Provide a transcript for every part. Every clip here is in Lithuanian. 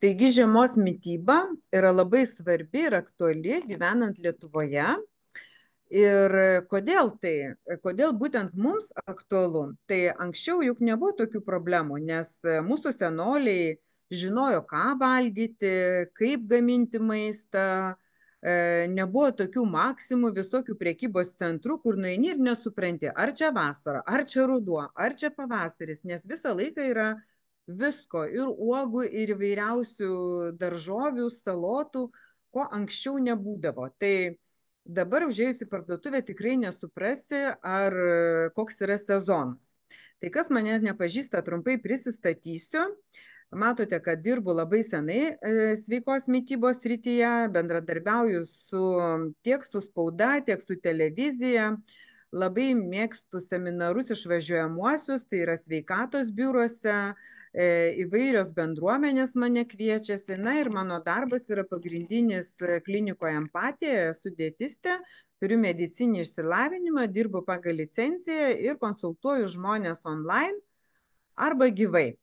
Taigi žiemos mityba yra labai svarbi ir aktuali gyvenant Lietuvoje. Ir kodėl tai? Kodėl būtent mums aktualu? Tai anksčiau juk nebuvo tokių problemų, nes mūsų senoliai žinojo, ką valgyti, kaip gaminti maistą. Nebuvo tokių maksimų visokių prekybos centrų, kur nueini ir nesupranti, ar čia vasara, ar čia ruduo, ar čia pavasaris, nes visą laiką yra visko ir uogų, ir įvairiausių daržovių, salotų, ko anksčiau nebūdavo. Tai dabar užėjus į parduotuvę tikrai nesuprasi, ar koks yra sezonas. Tai kas mane nepažįsta, trumpai prisistatysiu. Matote, kad dirbu labai senai sveikos mitybos srityje, bendradarbiauju tiek su spauda, tiek su televizija. Labai mėgstu seminarus išvažiuojamuosius, tai yra sveikatos biuruose, įvairios bendruomenės mane kviečiasi. Na ir mano darbas yra pagrindinis klinikoje empatija, esu dietistė, turiu medicinį išsilavinimą, dirbu pagal licenciją ir konsultuoju žmonės online arba gyvai.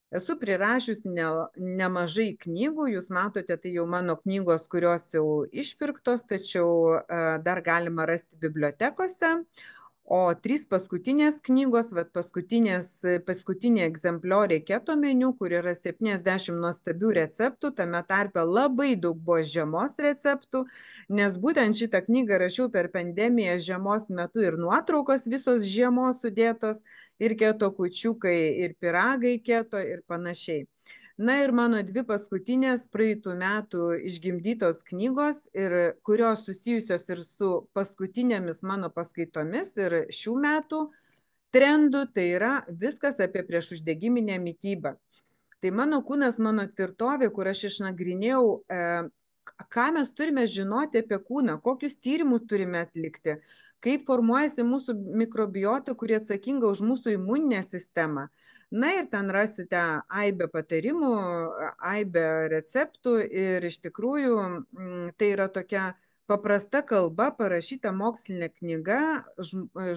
Esu prirašiusi nemažai knygų, jūs matote, tai jau mano knygos, kurios jau išpirktos, tačiau dar galima rasti bibliotekose. O 3 paskutinės knygos, paskutinė egzemplioriai keto meniu, kur yra 70 nuostabių receptų, tame tarpe labai daug buvo žiemos receptų, nes būtent šitą knygą rašiau per pandemiją žiemos metu ir nuotraukos visos žiemos sudėtos, ir keto kūčiukai, ir piragai keto ir panašiai. Na ir mano 2 paskutinės praeitų metų išgimdytos knygos, kurios susijusios ir su paskutinėmis mano paskaitomis ir šių metų trendų, tai yra viskas apie priešuždegiminę mitybą. Tai mano kūnas, mano tvirtovė, kur aš išnagrinėjau, ką mes turime žinoti apie kūną, kokius tyrimus turime atlikti, kaip formuojasi mūsų mikrobiota, kuri atsakinga už mūsų imuninę sistemą. Na ir ten rasite aibę patarimų, aibę receptų ir iš tikrųjų tai yra tokia paprasta kalba parašyta mokslinė knyga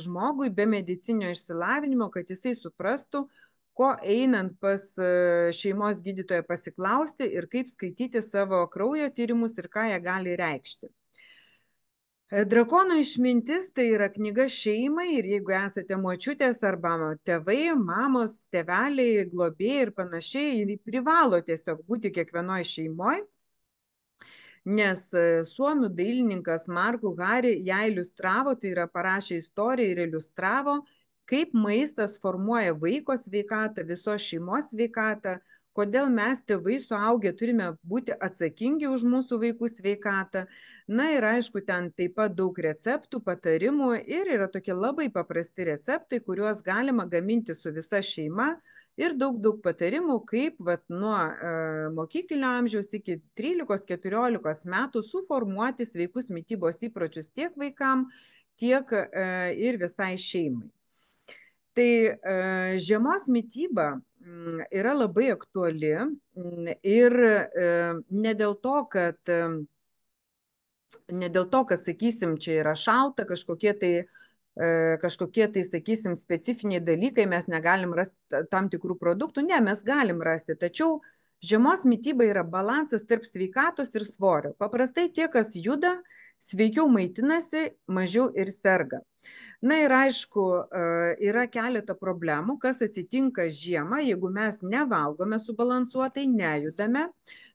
žmogui be medicinio išsilavinimo, kad jisai suprastų, ko einant pas šeimos gydytoją pasiklausti ir kaip skaityti savo kraujo tyrimus ir ką jie gali reikšti. Drakono išmintis tai yra knyga šeimai ir jeigu esate močiutės arba tėvai, mamos, tėveliai, globėjai ir panašiai, privalo tiesiog būti kiekvienoje šeimoje, nes suomių dailininkas Marku Hari ją iliustravo, tai yra parašė istoriją ir iliustravo, kaip maistas formuoja vaiko sveikatą, visos šeimos sveikatą, kodėl mes tėvai suaugę turime būti atsakingi už mūsų vaikų sveikatą. Na ir aišku, ten taip pat daug receptų, patarimų ir yra tokie labai paprasti receptai, kuriuos galima gaminti su visa šeima ir daug patarimų, kaip nuo mokyklinio amžiaus iki 13-14 metų suformuoti sveikus mitybos įpročius tiek vaikam, tiek ir visai šeimai. Tai žiemos mityba yra labai aktuali ir ne dėl to, kad, sakysim, čia yra šalta, kažkokie tai, sakysim, specifiniai dalykai, mes negalim rasti tam tikrų produktų. Ne, mes galim rasti, tačiau žiemos mityba yra balansas tarp sveikatos ir svorio. Paprastai tie, kas juda, sveikiau maitinasi, mažiau ir serga. Na ir aišku, yra keletą problemų, kas atsitinka žiemą, jeigu mes nevalgome subalansuotai, nejudame.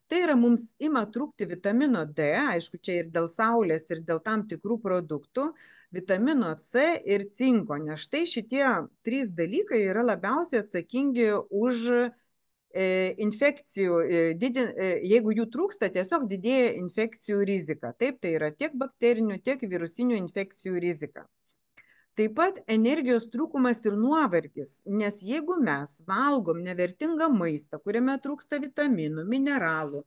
Tai yra, mums ima trūkti vitamino D, aišku, čia ir dėl saulės, ir dėl tam tikrų produktų, vitamino C ir cinko, nes štai šitie 3 dalykai yra labiausiai atsakingi už infekcijų, jeigu jų trūksta, tiesiog didėja infekcijų rizika. Taip, tai yra tiek bakterinių, tiek virusinių infekcijų rizika. Taip pat energijos trūkumas ir nuovargis, nes jeigu mes valgom nevertingą maistą, kuriame trūksta vitaminų, mineralų,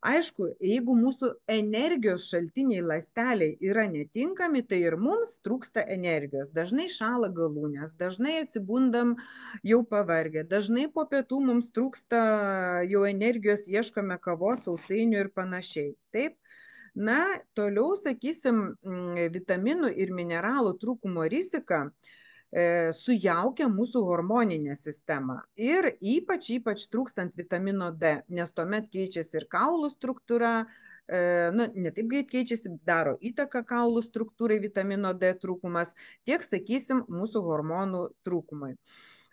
aišku, jeigu mūsų energijos šaltiniai ląsteliai yra netinkami, tai ir mums trūksta energijos. Dažnai šąla galūnės, dažnai atsibundam jau pavargę, dažnai po pietų mums trūksta jau energijos, ieškome kavos, sausainių ir panašiai. Taip? Na, toliau, sakysim, vitaminų ir mineralų trūkumo rizika sujaukia mūsų hormoninę sistemą ir ypač trūkstant vitamino D, nes tuomet keičiasi ir kaulų struktūra, ne taip greit keičiasi, daro įtaką kaulų struktūrai vitamino D trūkumas, tiek, sakysim, mūsų hormonų trūkumai.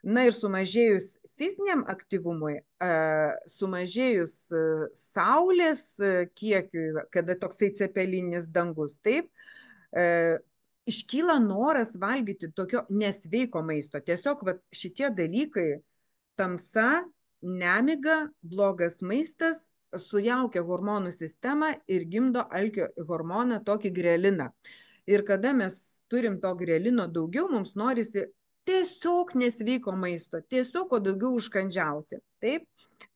Na ir sumažėjus fiziniam aktyvumui, sumažėjus saulės kiekiui, kada toksai cepelinis dangus, taip, iškyla noras valgyti tokio nesveiko maisto. Tiesiog šitie dalykai, tamsa, nemiga, blogas maistas, sujaukia hormonų sistemą ir gimdo alkio hormoną, tokį greliną. Ir kada mes turim to grelino daugiau, mums norisi tiesiog nesveiko maisto, tiesiog kuo daugiau užkandžiauti. Taip?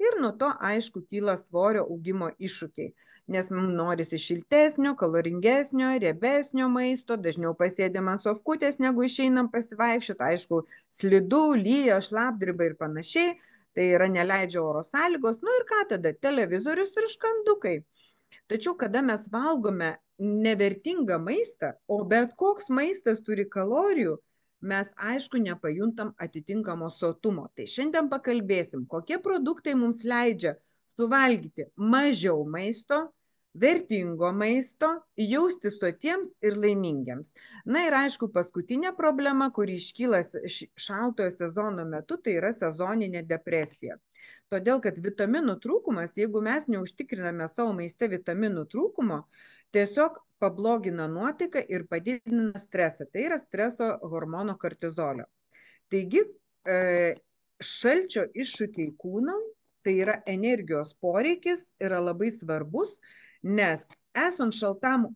Ir nuo to, aišku, kyla svorio augimo iššūkiai, nes mums norisi šiltesnio, kaloringesnio, riebesnio maisto, dažniau pasėdėm ant sofkutės, negu išeinam pasivaikščioti, aišku, slidu, lyja, šlapdriba ir panašiai, tai yra neleidžia oro sąlygos, nu ir ką tada, televizorius ir škandukai. Tačiau, kada mes valgome nevertingą maistą, o bet koks maistas turi kalorijų, mes aišku nepajuntam atitinkamo sotumo. Tai šiandien pakalbėsim, kokie produktai mums leidžia suvalgyti mažiau maisto, vertingo maisto, jausti sotiems ir laimingiams. Na ir aišku, paskutinė problema, kuri iškyla šaltojo sezono metu, tai yra sezoninė depresija. Todėl, kad vitaminų trūkumas, jeigu mes neužtikriname savo maiste vitaminų trūkumo, tiesiog pablogina nuotaiką ir padidina stresą. Tai yra streso hormono kortizolio. Taigi, šalčio iššūkiai kūnui, tai yra energijos poreikis, yra labai svarbus, nes esant šaltam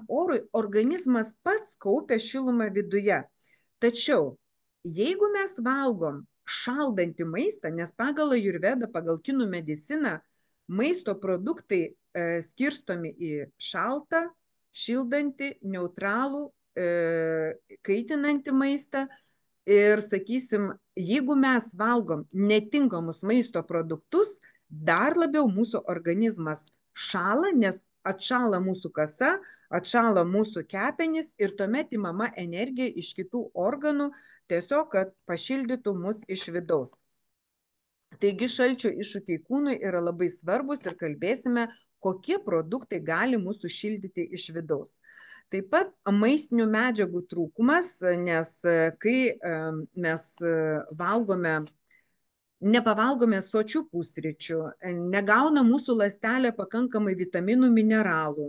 orui, organizmas pats kaupia šilumą viduje. Tačiau, jeigu mes valgom šaldantį maistą, nes pagal ajurvedą, pagal kinų mediciną, maisto produktai skirstomi į šaltą, šildantį, neutralų, kaitinantį maistą. Ir sakysim, jeigu mes valgom netinkamus maisto produktus, dar labiau mūsų organizmas šąla, nes atšąla mūsų kasa, atšąla mūsų kepenys ir tuomet imama energija iš kitų organų, tiesiog, kad pašildytų mus iš vidaus. Taigi šalčio iššūkiai kūnui yra labai svarbus ir kalbėsime, kokie produktai gali mūsų šildyti iš vidaus. Taip pat maistinių medžiagų trūkumas, nes kai mes nepavalgome sočių pusryčių, negauna mūsų ląstelė pakankamai vitaminų, mineralų.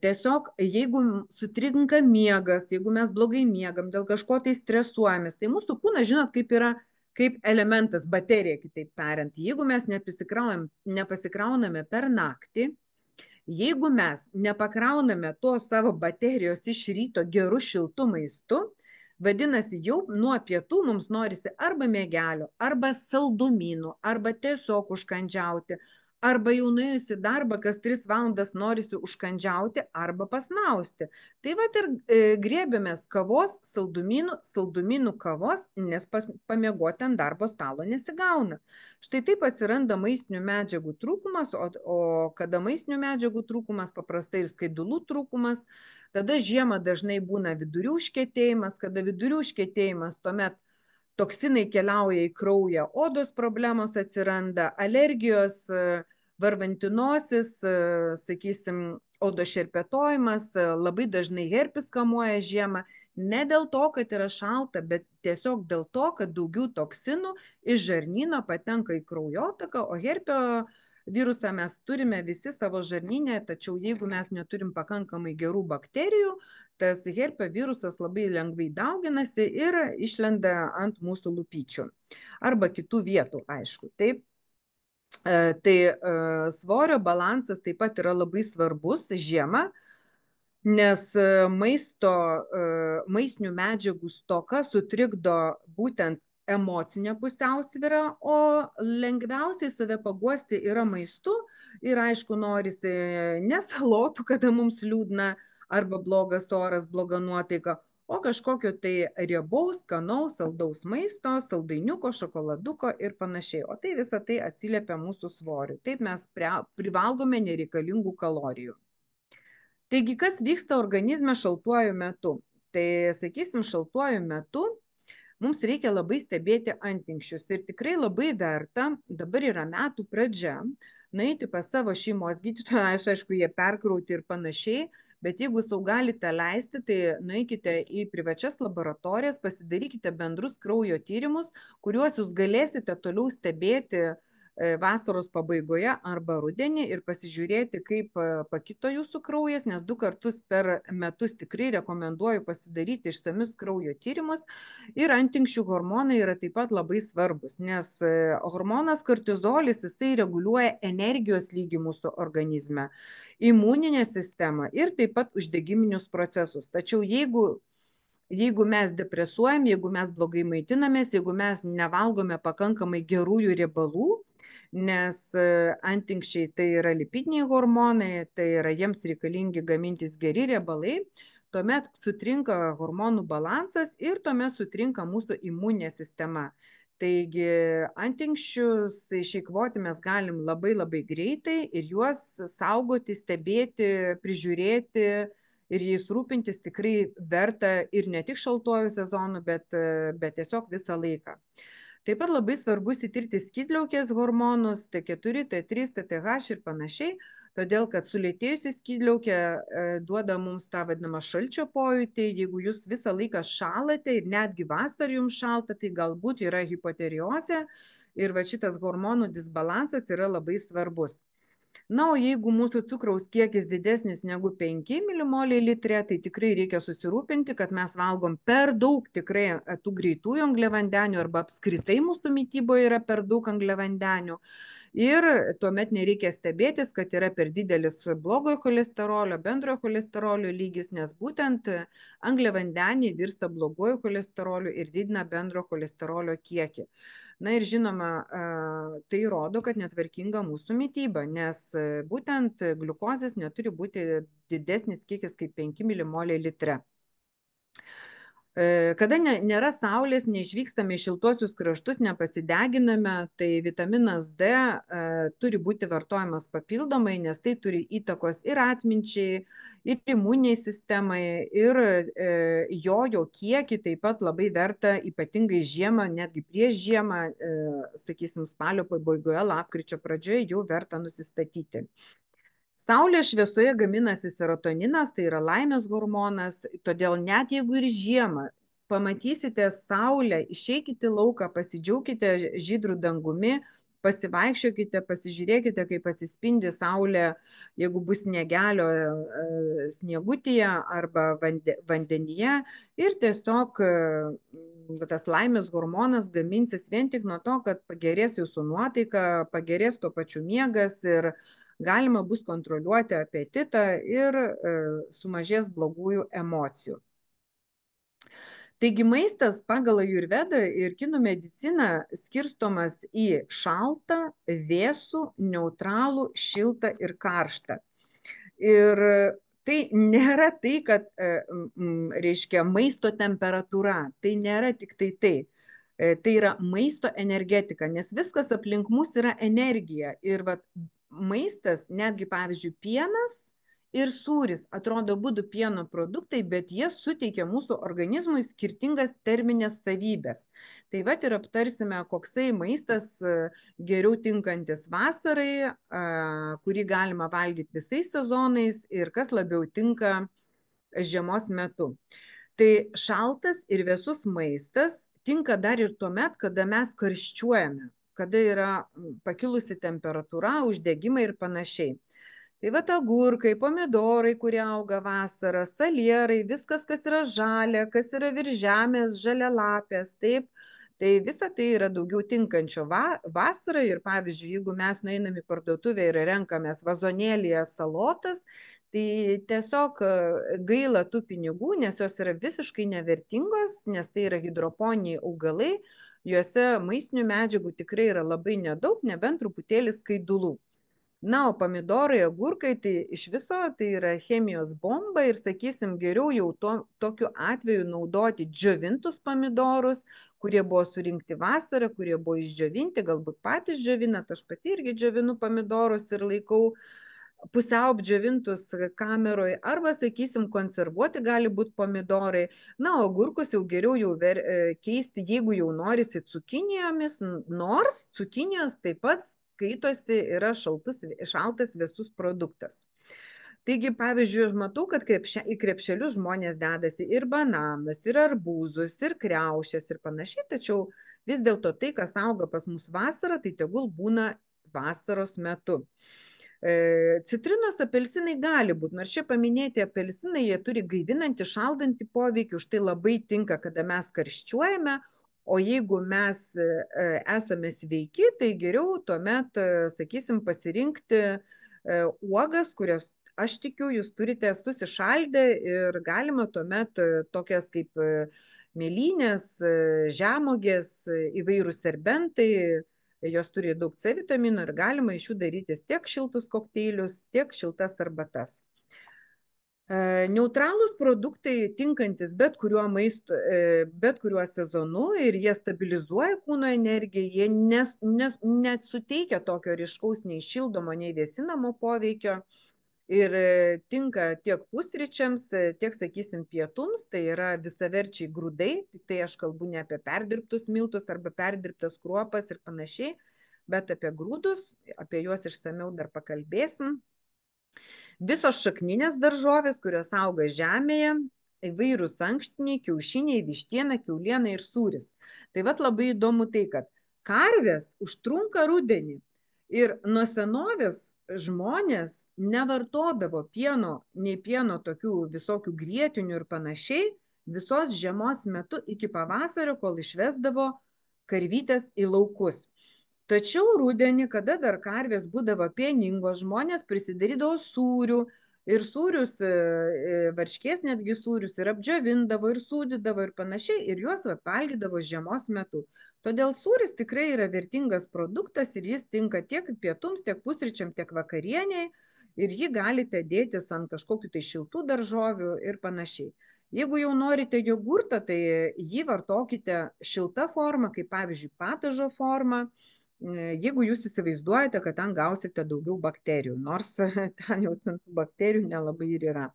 Tiesiog, jeigu sutrinka miegas, jeigu mes blogai miegam, dėl kažko tai stresuojamės, tai mūsų kūnas, žinot, kaip yra, kaip elementas, baterija, kitaip tariant. Jeigu mes nepasikrauname per naktį, jeigu mes nepakrauname tos savo baterijos iš ryto geru šiltu maistu, vadinasi, jau nuo pietų mums norisi arba miegelio, arba saldumynų, arba tiesiog užkandžiauti, arba jau nuėjus į darbą, kas 3 valandas norisi užkandžiauti, arba pasnausti. Tai vat ir grėbėmės kavos, saldumynų kavos, nes pamiegoti ant darbo stalo nesigauna. Štai taip atsiranda maistinių medžiagų trūkumas, o kada maistinių medžiagų trūkumas, paprastai ir skaidulų trūkumas, tada žiemą dažnai būna vidurių užkietėjimas, kada vidurių užkietėjimas, tuomet toksinai keliauja į kraują, odos problemos atsiranda, alergijos, varvanti nosis, sakysim, odos šerpetojimas, labai dažnai herpes kamuoja žiemą, ne dėl to, kad yra šalta, bet tiesiog dėl to, kad daugiau toksinų iš žarnyno patenka į kraujotaką, o herpio virusą mes turime visi savo žarnyne, tačiau jeigu mes neturim pakankamai gerų bakterijų, tas herpio virusas labai lengvai dauginasi ir išlenda ant mūsų lūpyčių arba kitų vietų, aišku. Taip. Tai svorio balansas taip pat yra labai svarbus žiemą, nes maistinių medžiagų stoka sutrikdo būtent emocinę pusiausvyrą, o lengviausiai save paguosti yra maistu ir aišku norisi ne salotų, kada mums liūdna arba blogas oras, bloga nuotaika, o kažkokio tai riebaus, skanaus, saldaus maisto, saldainiuko, šokoladuko ir panašiai. O tai visą tai atsiliepia mūsų svoriui. Taip mes privalgome nereikalingų kalorijų. Taigi, kas vyksta organizme šaltuoju metu? Tai, sakysim, šaltuoju metu mums reikia labai stebėti antinksčius ir tikrai labai verta, dabar yra metų pradžia, nueiti pas savo šeimos gydytoją, aišku, jie perkrauti ir panašiai, bet jeigu sau galite leisti, tai nueikite į privačias laboratorijas, pasidarykite bendrus kraujo tyrimus, kuriuos jūs galėsite toliau stebėti vasaros pabaigoje arba rudenį ir pasižiūrėti, kaip pakito jūsų kraujas, nes 2 kartus per metus tikrai rekomenduoju pasidaryti išsamius kraujo tyrimus. Ir antinksčių hormonai yra taip pat labai svarbus, nes hormonas kortizolis, jisai reguliuoja energijos lygį mūsų organizme, imuninę sistemą ir taip pat uždegiminius procesus. Tačiau jeigu mes depresuojam, jeigu mes blogai maitinamės, jeigu mes nevalgome pakankamai gerųjų riebalų, nes antinksčiai tai yra lipidiniai hormonai, tai yra jiems reikalingi gamintis geri riebalai, tuomet sutrinka hormonų balansas ir tuomet sutrinka mūsų imuninė sistema. Taigi antinksčius išeikvoti mes galim labai labai greitai ir juos saugoti, stebėti, prižiūrėti ir jais rūpintis tikrai verta ir ne tik šaltuoju sezonu, bet tiesiog visą laiką. Taip pat labai svarbu išsitirti skydliaukės hormonus, T4, T3, TTH ir panašiai, todėl kad sulėtėjusi skydliaukė duoda mums tą vadinamą šalčio pojūtį. Jeigu jūs visą laiką šalate ir netgi vasarą jums šalta, tai galbūt yra hipoteriozė ir va šitas hormonų disbalansas yra labai svarbus. Na, o jeigu mūsų cukraus kiekis didesnis negu 5 milimoliai litre, tai tikrai reikia susirūpinti, kad mes valgom per daug tikrai tų greitųjų angliavandenių arba apskritai mūsų mytyboje yra per daug angliavandenių. Ir tuomet nereikia stebėtis, kad yra per didelis blogojo cholesterolio, bendrojo cholesterolio lygis, nes būtent angliavandeniai virsta blogojo cholesteroliu ir didina bendro cholesterolio kiekį. Na ir žinoma, tai rodo, kad netvarkinga mūsų mytyba, nes būtent gliukozės neturi būti didesnis kiekis kaip 5 milimoliai litre. Kada nėra saulės, neišvykstame į šiltuosius kraštus, nepasideginame, tai vitaminas D turi būti vartojamas papildomai, nes tai turi įtakos ir atminčiai, ir imuniniai sistemai, ir jo kiekį taip pat labai verta, ypatingai žiemą, netgi prieš žiemą, sakysim, spalio pabaigoje, lapkričio pradžioje jau verta nusistatyti. Saulės šviesoje gaminasi serotoninas, tai yra laimės hormonas, todėl net jeigu ir žiemą pamatysite saulę, išeikite į lauką, pasidžiaukite žydrų dangumi, pasivaikščiokite, pasižiūrėkite, kaip atsispindi saulė, jeigu bus sniegelio sniegutyje arba vandenyje, ir tiesiog tas laimės hormonas gaminsis vien tik nuo to, kad pagerės jūsų nuotaika, pagerės tuo pačiu miegas ir galima bus kontroliuoti apetitą ir sumažės blogųjų emocijų. Taigi maistas pagal ajurvedą ir kinų mediciną skirstomas į šaltą, vėsų, neutralų, šiltą ir karštą. Ir tai nėra tai, kad, reiškia, maisto temperatūra, tai nėra tik tai. Tai yra maisto energetika, nes viskas aplink mus yra energija. Ir maistas, netgi pavyzdžiui pienas ir sūris, atrodo būdų pieno produktai, bet jie suteikia mūsų organizmui skirtingas terminės savybės. Tai ir aptarsime, koksai maistas geriau tinkantis vasarai, kurį galima valgyti visais sezonais ir kas labiau tinka žiemos metu. Tai šaltas ir vėsus maistas tinka dar ir tuomet, kada mes karščiuojame, kada yra pakilusi temperatūra, uždegimai ir panašiai. Tai agurkai, pomidorai, kurie auga vasarą, salierai, viskas, kas yra žalia, kas yra virš žemės, žalialapės, taip. Tai visa tai yra daugiau tinkančio vasarą ir pavyzdžiui, jeigu mes nueiname į parduotuvę ir renkamės vazonėlyje salotas, tai tiesiog gaila tų pinigų, nes jos yra visiškai nevertingos, nes tai yra hidroponiniai augalai, juose maistinių medžiagų tikrai yra labai nedaug, nebent truputėlį skaidulų. Na, o pomidorai, agurkai, tai iš viso tai yra chemijos bomba ir, sakysim, geriau jau tokiu atveju naudoti džiovintus pomidorus, kurie buvo surinkti vasarą, kurie buvo išdžiovinti, galbūt patys džiovinat, aš pati irgi džiovinu pomidorus ir laikau pusiau apdžiovintus kameroje, arba, sakysim, konservuoti gali būti pomidorai. Na, o agurkus jau geriau keisti, jeigu jau norisi cukinijomis, nors cukinijos taip pat skaitosi yra šaltas vėsus produktas. Taigi, pavyzdžiui, aš matau, kad į krepšelius žmonės dedasi ir bananus, ir arbūzus, ir kriaušės, ir panašiai, tačiau vis dėlto tai, kas auga pas mus vasarą, tai tegul būna vasaros metu. Citrinos, apelsinai gali būti, nors čia paminėti apelsinai, jie turi gaivinantį, šaldantį poveikį, už tai labai tinka, kada mes karščiuojame, o jeigu mes esame sveiki, tai geriau tuomet, sakysim, pasirinkti uogas, kurios, aš tikiu, jūs turite susišaldę ir galima tuomet tokias kaip mėlynės, žemogės, įvairūs serbentai, jos turi daug C vitamino ir galima iš jų darytis tiek šiltus kokteilius, tiek šiltas arbatas. Neutralūs produktai tinkantis bet kuriuo sezonu ir jie stabilizuoja kūno energiją, jie nesuteikia tokio ryškaus nei šildomo, nei vėsinamo poveikio ir tinka tiek pusryčiams, tiek, sakysim, pietums, tai yra visaverčiai grūdai, tik tai aš kalbu ne apie perdirbtus miltus arba perdirbtas kruopas ir panašiai, bet apie grūdus, apie juos išsamiau dar pakalbėsim. Visos šakninės daržovės, kurios auga žemėje, įvairūs ankštiniai, kiaušiniai, vištiena, kiauliena ir sūris. Tai vat labai įdomu tai, kad karvės užtrunka rudenį ir nuo senovės žmonės nevartodavo pieno, nei pieno tokių visokių grietinių ir panašiai, visos žiemos metu iki pavasario, kol išvesdavo karvytės į laukus. Tačiau rudenį, kada dar karvės būdavo pieningos, žmonės prisidarydavo sūrių ir sūrius, varškės netgi sūrius ir apdžiovindavo ir sūdydavo ir panašiai ir juos valgydavo žiemos metu. Todėl sūris tikrai yra vertingas produktas ir jis tinka tiek pietums, tiek pusryčiam, tiek vakarieniai ir jį galite dėtis ant kažkokių tai šiltų daržovių ir panašiai. Jeigu jau norite jogurtą, tai jį vartokite šilta forma, kaip pavyzdžiui patažo forma. Jeigu jūs įsivaizduojate, kad ten gausite daugiau bakterijų, nors ten jau bakterijų nelabai ir yra.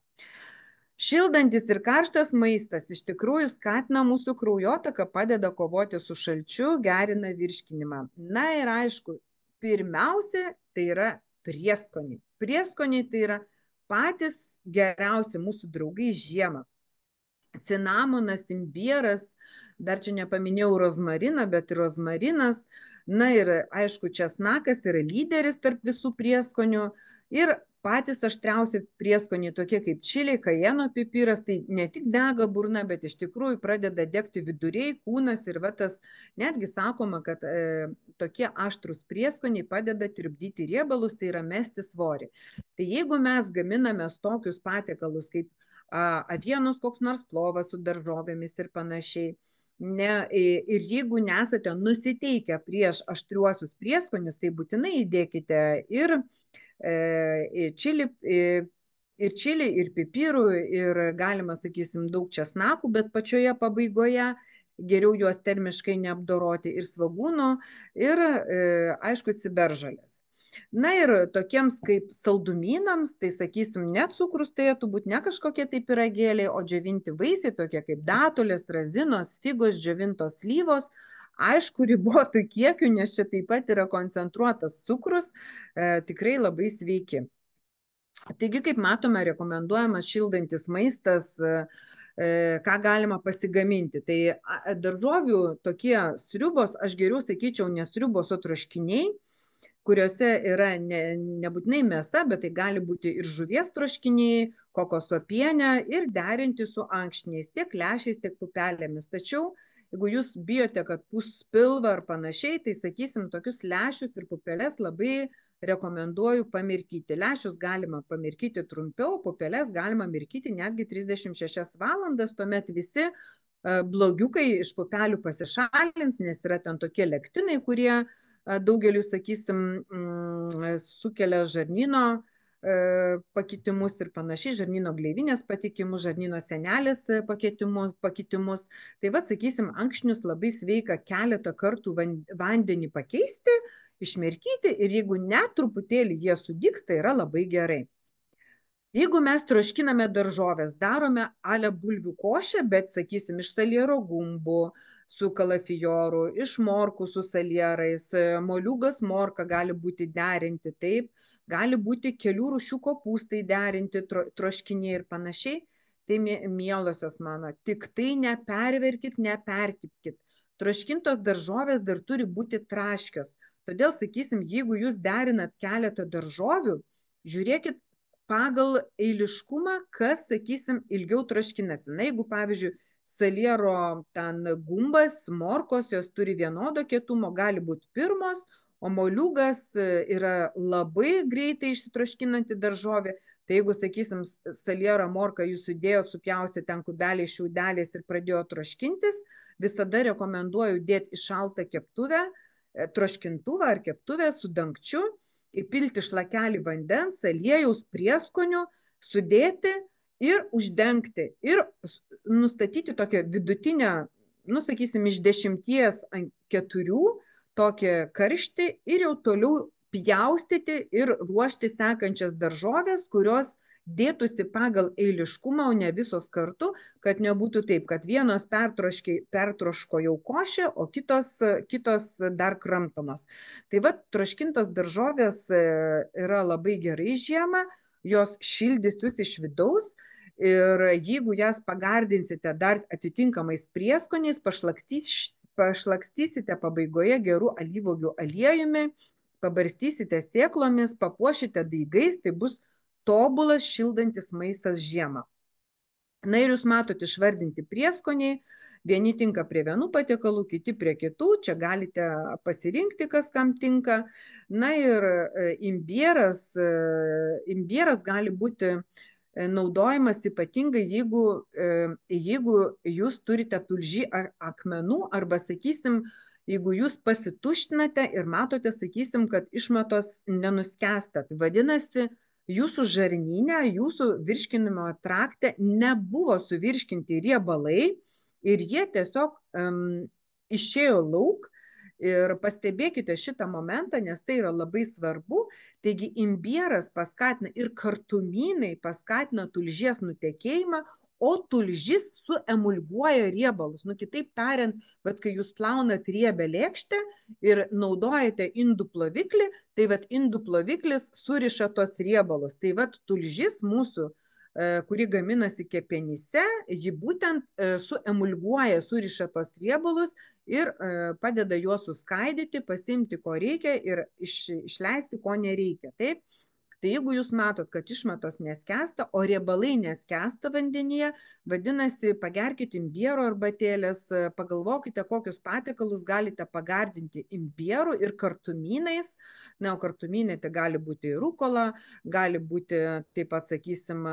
Šildantis ir karštas maistas iš tikrųjų skatina mūsų kraujotaką, padeda kovoti su šalčiu, gerina virškinimą. Na ir aišku, pirmiausia, tai yra prieskoniai. Prieskoniai tai yra patys geriausi mūsų draugai žiemą. Cinamonas, imbieras, dar čia nepaminėjau rozmariną, bet ir rozmarinas, na ir aišku, česnakas yra lyderis tarp visų prieskonių ir patys aštriausi prieskoniai, tokie kaip čiliai, kajeno pipiras, tai ne tik dega burna, bet iš tikrųjų pradeda degti viduriai, kūnas ir va tas, netgi sakoma, kad tokie aštrus prieskoniai padeda tirpdyti riebalus, tai yra mesti svorį. Tai jeigu mes gaminame tokius patiekalus kaip avienos koks nors plovas su daržovėmis ir panašiai. Ir jeigu nesate nusiteikę prieš aštriuosius prieskonius, tai būtinai įdėkite ir čili, ir pipirų, ir galima, sakysim, daug česnakų, bet pačioje pabaigoje geriau juos termiškai neapdoroti, ir svagūnų, ir aišku, ciberžolės. Na ir tokiems kaip saldumynams, tai sakysim, ne cukrus turėtų būti, ne kažkokie tai pyragėliai, o džiovinti vaisiai, tokie kaip datulės, razinos, figos, džiovintos slyvos, aišku, ribotų kiekių, nes čia taip pat yra koncentruotas cukrus, tikrai labai sveiki. Taigi, kaip matome, rekomenduojamas šildantis maistas, ką galima pasigaminti. Tai daržovių tokie sriubos, aš geriau sakyčiau, ne sriubos, o troškiniai, kuriuose yra nebūtinai mėsa, bet tai gali būti ir žuvies troškiniai, kokosopienė ir derinti su ankštiniais, tiek lęšiais, tiek pupelėmis. Tačiau, jeigu jūs bijote, kad pūs pilvą ar panašiai, tai sakysim, tokius lęšius ir pupelės labai rekomenduoju pamirkyti. Lęšius galima pamirkyti trumpiau, pupelės galima mirkyti netgi 36 valandas, tuomet visi blogiukai iš pupelių pasišalins, nes yra ten tokie lektinai, kurie daugeliu, sakysim, sukelia žarnyno pakitimus ir panašiai, žarnyno gleivinės patikimus, žarnyno senelės pakitimus. Tai vad, sakysim, ankštinius labai sveika keletą kartų vandenį pakeisti išmirkyti ir jeigu net truputėlį jie sudygs, tai yra labai gerai. Jeigu mes troškiname daržovės, darome ale bulvių košę, bet, sakysim, iš saliero gumbų su kalafijoru, iš morkų su salierais, moliūgas morka gali būti derinti taip, gali būti kelių rūšių kopūstai derinti, troškiniai ir panašiai. Tai, mielosios mano, tik tai neperverkit, neperkipkit. Troškintos daržovės dar turi būti traškios. Todėl, sakysim, jeigu jūs derinat keletą daržovių, žiūrėkit pagal eiliškumą, kas, sakysim, ilgiau troškinasi. Na, jeigu, pavyzdžiui, saliero ten gumbas, morkos, jos turi vienodo kietumo, gali būti pirmos, o moliūgas yra labai greitai išsitroškinanti daržovė. Tai jeigu, sakysim, saliero morką jūs sudėjot, supjaustėt ten kubeliais, šiaudeliais ir pradėjo troškintis, visada rekomenduoju dėti į šaltą keptuvę, troškintuvą ar keptuvę su dangčiu, įpilti šlakelį vandens, aliejaus, prieskonių, sudėti ir uždengti. Ir nustatyti tokią vidutinę, nu, sakysim, iš 10 ant 4 tokį karštį ir jau toliau pjaustyti ir ruošti sekančias daržovės, kurios dėtųsi pagal eiliškumą, o ne visos kartu, kad nebūtų taip, kad vienos pertroško jau košę, o kitos dar kramtomos. Tai va, troškintos daržovės yra labai gerai žiemą, jos šildys jūs iš vidaus ir jeigu jas pagardinsite dar atitinkamais prieskoniais, pašlakstysite pabaigoje gerų alyvuogių aliejumi, pabarstysite sėklomis, papuošite daigais, tai bus tobulas šildantis maistas žiemą. Na ir jūs matot išvardinti prieskoniai, vieni tinka prie vienų patiekalų, kiti prie kitų, čia galite pasirinkti, kas kam tinka. Na ir imbieras gali būti naudojamas ypatingai, jeigu jūs turite tulžį akmenų arba, sakysim, jeigu jūs pasituštinate ir matote, sakysim, kad išmatos nenuskęsta. Vadinasi, jūsų žarnyne, jūsų virškinimo trakte nebuvo suvirškinti riebalai ir jie tiesiog išėjo lauk. Ir pastebėkite šitą momentą, nes tai yra labai svarbu. Taigi imbieras paskatina ir kartumynai paskatina tulžies nutekėjimą, o tulžis suemulguoja riebalus. Nu, kitaip tariant, bet kai jūs plaunat riebę lėkštę ir naudojate indų ploviklį, tai vat indų ploviklis suriša tos riebalus. Tai vat tulžis mūsų, kuri gaminasi kepenyse, ji būtent suemulguoja, suriša tos riebalus ir padeda juos suskaidyti, pasimti, ko reikia ir išleisti, ko nereikia. Taip? Tai jeigu jūs matot, kad išmatos neskęsta, o riebalai neskęsta vandenyje, vadinasi, pagerkite imbiero arbatėlės, pagalvokite, kokius patiekalus galite pagardinti imbieru ir kartumynais. Na, o kartumynai tai gali būti rukola, gali būti taip pat, sakysim,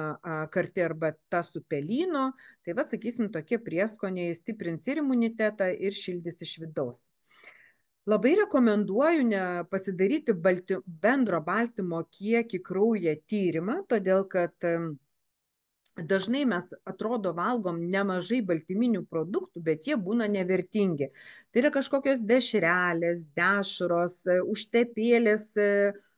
karti arbata su pelynu. Tai va, sakysim, tokie prieskoniai stiprins ir imunitetą ir šildys iš vidaus. Labai rekomenduoju pasidaryti bendro baltymo kiekį kraujyje tyrimą, todėl kad dažnai mes atrodo valgom nemažai baltyminių produktų, bet jie būna nevertingi. Tai yra kažkokios dešrelės, dešros, užtepėlės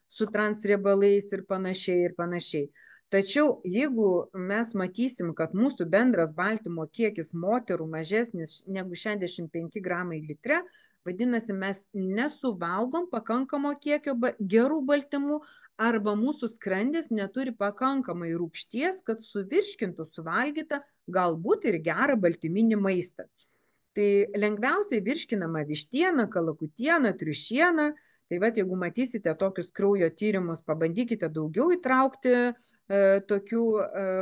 su transriebalais ir panašiai. Tačiau jeigu mes matysim, kad mūsų bendras baltymo kiekis moterų mažesnis negu 65 gramai litre, vadinasi, mes nesuvalgom pakankamo kiekio gerų baltymų arba mūsų skrandis neturi pakankamai rūgšties, kad suvirškintų suvalgytą galbūt ir gerą baltyminį maistą. Tai lengviausiai virškinama vištiena, kalakutiena, triušiena. Tai va, jeigu matysite tokius kraujo tyrimus, pabandykite daugiau įtraukti tokių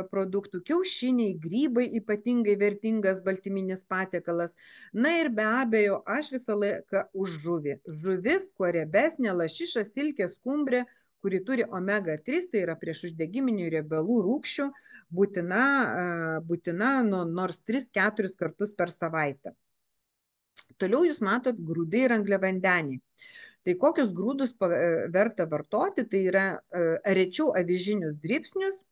produktų. Kiaušiniai, grybai ypatingai vertingas baltyminis patiekalas. Na ir be abejo, aš visą laiką už žuvį. Žuvis, kuo riebesnė, lašiša, silkė, skumbrė, kuri turi omega 3, tai yra priešuždegiminių riebalų rūgščių, būtina nors 3-4 kartus per savaitę. Toliau jūs matot grūdai ir angliavandeniai. Tai kokius grūdus verta vartoti, tai yra rečiau avižinius dribsnius,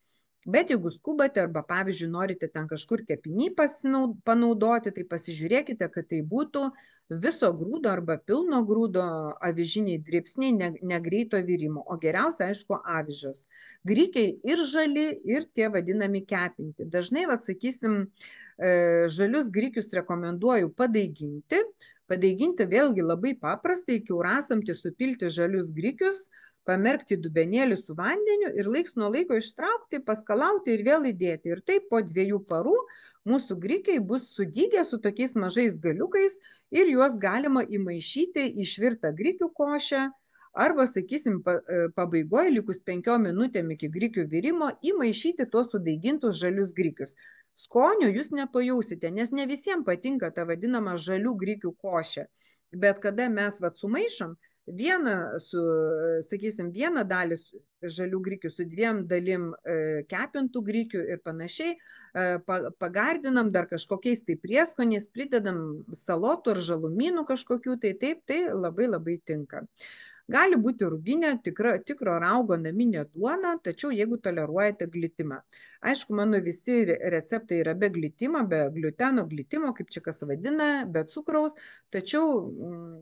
Bet jeigu skubate arba, pavyzdžiui, norite ten kažkur kepiny panaudoti, tai pasižiūrėkite, kad tai būtų viso grūdo arba pilno grūdo avižiniai dribsniai, negreito virimo, o geriausia, aišku, avižos. Grykiai ir žali, ir tie vadinami kepinti. Dažnai, sakysim, žalius grykius rekomenduoju padaiginti. Padaiginti vėlgi labai paprastai, kiaurasamtį supilti žalius grykius, pamerkti dubenėlį su vandeniu ir laiks nuo laiko ištraukti, paskalauti ir vėl įdėti. Ir taip po 2 parų mūsų grykiai bus sudygę su tokiais mažais galiukais ir juos galima įmaišyti į švirtą grykių košę arba, sakysim, pabaigoje, likus 5 minutėm iki grykių virimo, įmaišyti tuos sudaigintus žalius grykius. Skonio jūs nepajausite, nes ne visiems patinka ta vadinama žalių grykių košė. Bet kada mes sumaišom, vieną dalį žalių grykių su 2 dalim kepintų grykių ir panašiai, pagardinam dar kažkokiais tai prieskoniais, pridedam salotų ar žalumynų kažkokių, tai taip, tai labai labai tinka. Gali būti ruginė, tikro raugo naminė duona, tačiau jeigu toleruojate glitimą. Aišku, mano visi receptai yra be glitimo, be gliuteno, glitimo, kaip čia kas vadina, be cukraus, tačiau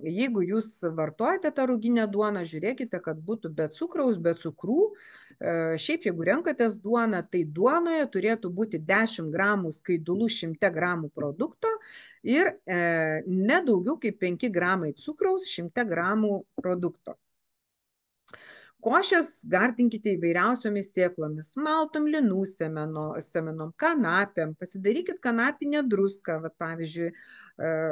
jeigu jūs vartojate tą ruginę duoną, žiūrėkite, kad būtų be cukraus, be cukrų. Šiaip, jeigu renkatės duoną, tai duonoje turėtų būti 10 gramų skaidulų 100 gramų produkto ir ne daugiau kaip 5 gramai cukraus 100 gramų produkto. Košės gardinkite įvairiausiomis sėklomis, maltom, linų semenom, kanapėm, pasidarykit kanapinę druską. Pavyzdžiui,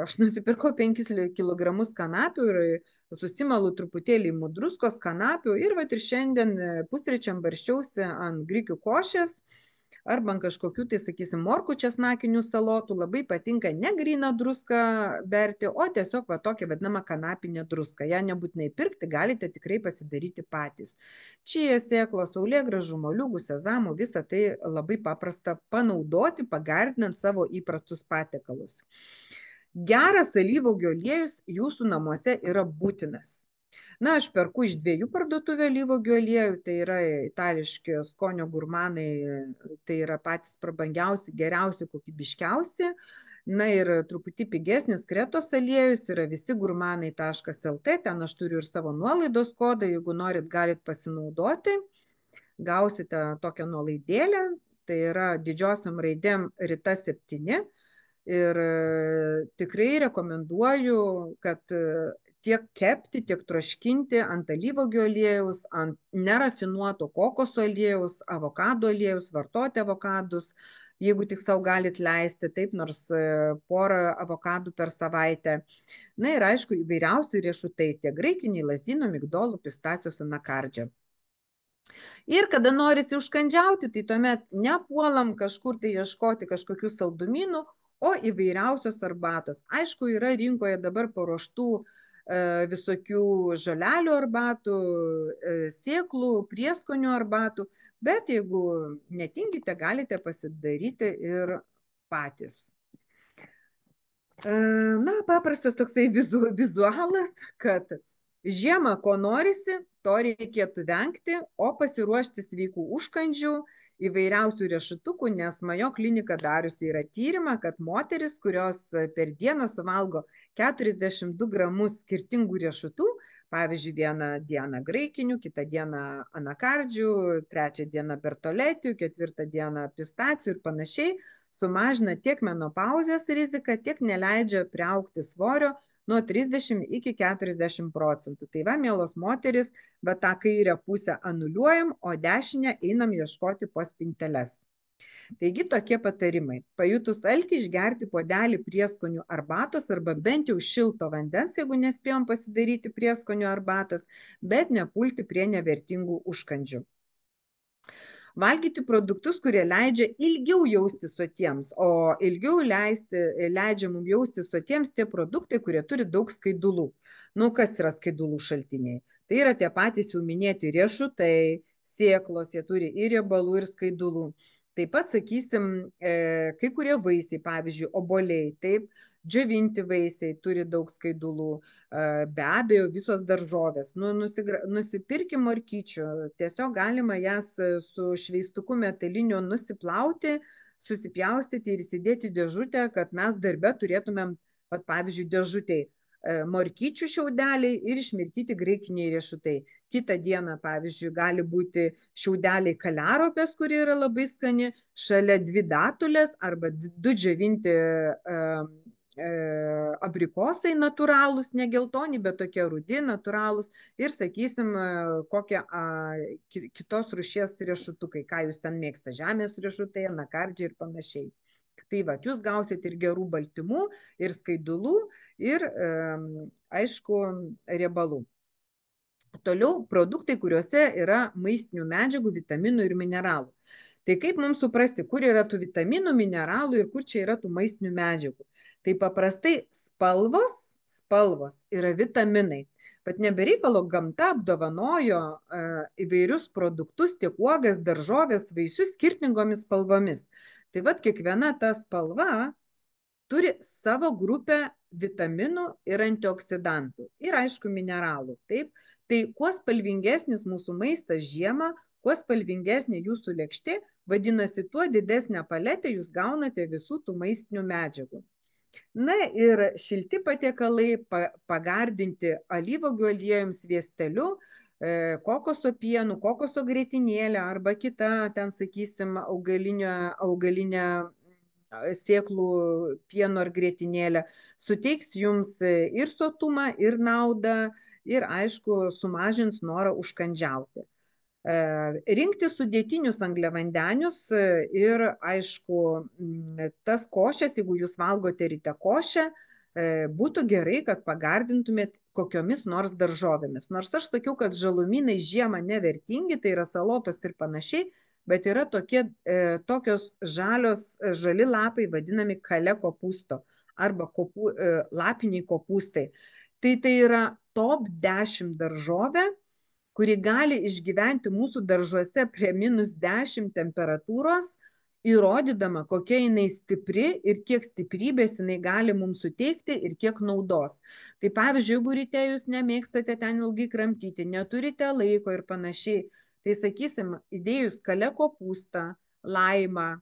aš nusipirkau 5 kg kanapių ir susimalu truputėlį imu druskos kanapių ir šiandien pusryčiam barščiausi ant grykių košės arba ant kažkokių, tai sakysim, morkų česnakinių salotų. Labai patinka ne gryną druską berti, o tiesiog tokią vadinamą kanapinę druską. Ja nebūtinai pirkti, galite tikrai pasidaryti patys. Čija sėklos, saulėgrąžų, moliūgų, sezamų, visą tai labai paprasta panaudoti, pagardinant savo įprastus patiekalus. Geras alyvuogių aliejus jūsų namuose yra būtinas. Na, aš perku iš 2 parduotuvių alyvuogių aliejų, tai yra itališki skonio gurmanai, tai yra patys prabangiausi, geriausi, kokybiškiausi. Na ir truputį pigesnis Kretos aliejus yra visigurmanai.lt, ten aš turiu ir savo nuolaidos kodą, jeigu norit, galit pasinaudoti. Gausite tokią nuolaidėlę, tai yra didžiosiom raidėm Rita 7. Ir tikrai rekomenduoju, kad tiek kepti, tiek troškinti ant alyvuogių aliejaus, ant nerafinuoto kokoso aliejaus, avokado aliejaus, vartoti avokadus, jeigu tik savo galit leisti, taip, nors porą avokadų per savaitę. Na ir aišku, įvairiausių riešutai, tiek graikiniai, lazdynų, migdolų, pistacijos, anakardžio. Ir kada norisi užkandžiauti, tai tuomet nepuolam kažkur tai ieškoti kažkokių saldumynų, o įvairiausios arbatos. Aišku, yra rinkoje dabar paruoštų visokių žolelių arbatų, sėklų, prieskonių arbatų, bet jeigu netingite, galite pasidaryti ir patys. Na, paprastas toksai vizualas, kad žiemą ko norisi, to reikėtų vengti, o pasiruošti sveikų užkandžių, įvairiausių riešutukų, nes Mayo klinika dariusi yra tyrimą, kad moteris, kurios per dieną suvalgo 42 gramus skirtingų riešutų, pavyzdžiui, vieną dieną graikinių, kitą dieną anakardžių, trečią dieną bertoletių, ketvirtą dieną pistacijų ir panašiai, sumažina tiek menopauzės riziką, tiek neleidžia priaugti svorio nuo 30 iki 40%. Tai va, mielos moteris, bet tą kairę pusę anuliuojam, o dešinę einam ieškoti po spinteles. Taigi tokie patarimai. Pajutus alkį, išgerti puodelį prieskonių arbatos arba bent jau šilto vandens, jeigu nespėjom pasidaryti prieskonių arbatos, bet nepulti prie nevertingų užkandžių. Valgyti produktus, kurie leidžia ilgiau jausti sotiems, o ilgiau leidžia mums jausti sotiems tie produktai, kurie turi daug skaidulų. Nu, kas yra skaidulų šaltiniai? Tai yra tie patys jau minėti riešutai, sėklos, jie turi ir riebalų, ir skaidulų. Taip pat, sakysim, kai kurie vaisiai, pavyzdžiui, obuoliai, taip, džiovinti vaisiai turi daug skaidulų, be abejo visos daržovės. Nusipirkim morkyčių, tiesiog galima jas su šveistuku metaliniu nusiplauti, susipjaustyti ir įsidėti dėžutę, kad mes darbe turėtumėm, pavyzdžiui, dėžutėj morkyčių šiaudeliai ir išmirkyti graikiniai riešutai. Kitą dieną, pavyzdžiui, gali būti šiaudeliai kaliaropės, kuri yra labai skani, šalia 2 datulės arba 2 džiovinti abrikosai natūralūs, ne geltoni, bet tokie rudi, natūralūs ir, sakysim, kokie kitos rūšies riešutukai, ką jūs ten mėgsta, žemės riešutai, anakardžiai ir panašiai. Tai va, jūs gausit ir gerų baltymų, ir skaidulų, ir, aišku, riebalų. Toliau produktai, kuriuose yra maistinių medžiagų, vitaminų ir mineralų. Tai kaip mums suprasti, kur yra tų vitaminų, mineralų ir kur čia yra tų maistinių medžiagų? Tai paprastai spalvos yra vitaminai. Bet nebereikalo gamta apdovanojo įvairius produktus, tiek uogas, daržovės, vaisius skirtingomis spalvomis. Tai vat kiekviena ta spalva turi savo grupę vitaminų ir antioksidantų. Ir aišku, mineralų. Taip? Tai kuo spalvingesnis mūsų maistas žiemą, kuo spalvingesnė jūsų lėkštė, vadinasi, tuo didesnę paletę jūs gaunate visų tų maistinių medžiagų. Na ir šilti patiekalai pagardinti alyvuogių aliejum, sviesteliu, kokoso pienu, kokoso grietinėlė arba kita, ten sakysim, augalinė sėklų pieno ar grietinėlę, suteiks jums ir sotumą, ir naudą, ir aišku, sumažins norą užkandžiauti. Rinkti sudėtinius angliavandenius ir, aišku, tas košės, jeigu jūs valgote ryte košę, būtų gerai, kad pagardintumėt kokiomis nors daržovėmis. Nors aš sakiau, kad žalumynai žiemą nevertingi, tai yra salotos ir panašiai, bet yra tokios žali lapai, vadinami kale kopūsto arba lapiniai kopūstai. Tai yra top 10 daržovė, kuri gali išgyventi mūsų daržuose prie -10 temperatūros, įrodydama, kokia jinai stipri ir kiek stiprybės jinai gali mums suteikti ir kiek naudos. Tai pavyzdžiui, jeigu ryte jūs nemėgstate ten ilgai kramtyti, neturite laiko ir panašiai, tai sakysim, įdėjus kale kopūstą, laimą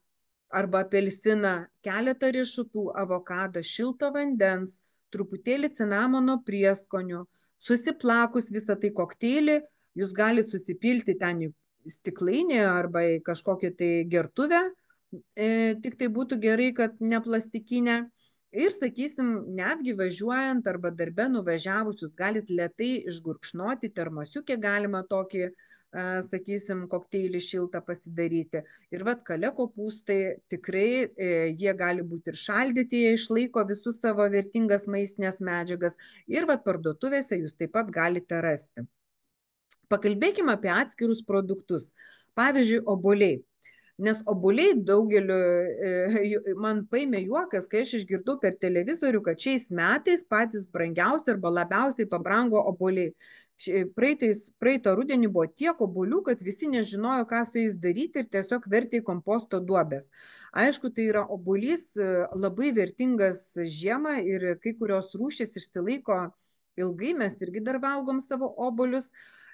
arba apelsiną, keletą riešutų, avokadą, šilto vandens, truputėlį cinamono prieskonių, susiplakus visą tai kokteilį, jūs galite susipilti ten į stiklainį arba į kažkokią tai gertuvę, tik tai būtų gerai, kad ne plastikinę. Ir, sakysim, netgi važiuojant arba darbe nuvažiavus, jūs galite lėtai išgurkšnoti, termosiukę galima tokį, sakysim, kokteilį šiltą pasidaryti. Ir vat kale kopūstai tikrai jie gali būti ir šaldyti, jie išlaiko visus savo vertingas maistinės medžiagas. Ir vat parduotuvėse jūs taip pat galite rasti. Pakalbėkime apie atskirus produktus. Pavyzdžiui, obuoliai. Nes obuoliai daugeliu, man paėmė juokas, kai aš išgirdau per televizorių, kad šiais metais patys brangiausi arba labiausiai pabrango obuoliai. Praeitą rudenį buvo tiek obuolių, kad visi nežinojo, ką su jais daryti ir tiesiog vertė į komposto duobės. Aišku, tai yra obuolys labai vertingas žiemą ir kai kurios rūšys išsilaiko ilgai, mes irgi dar valgom savo obuolius.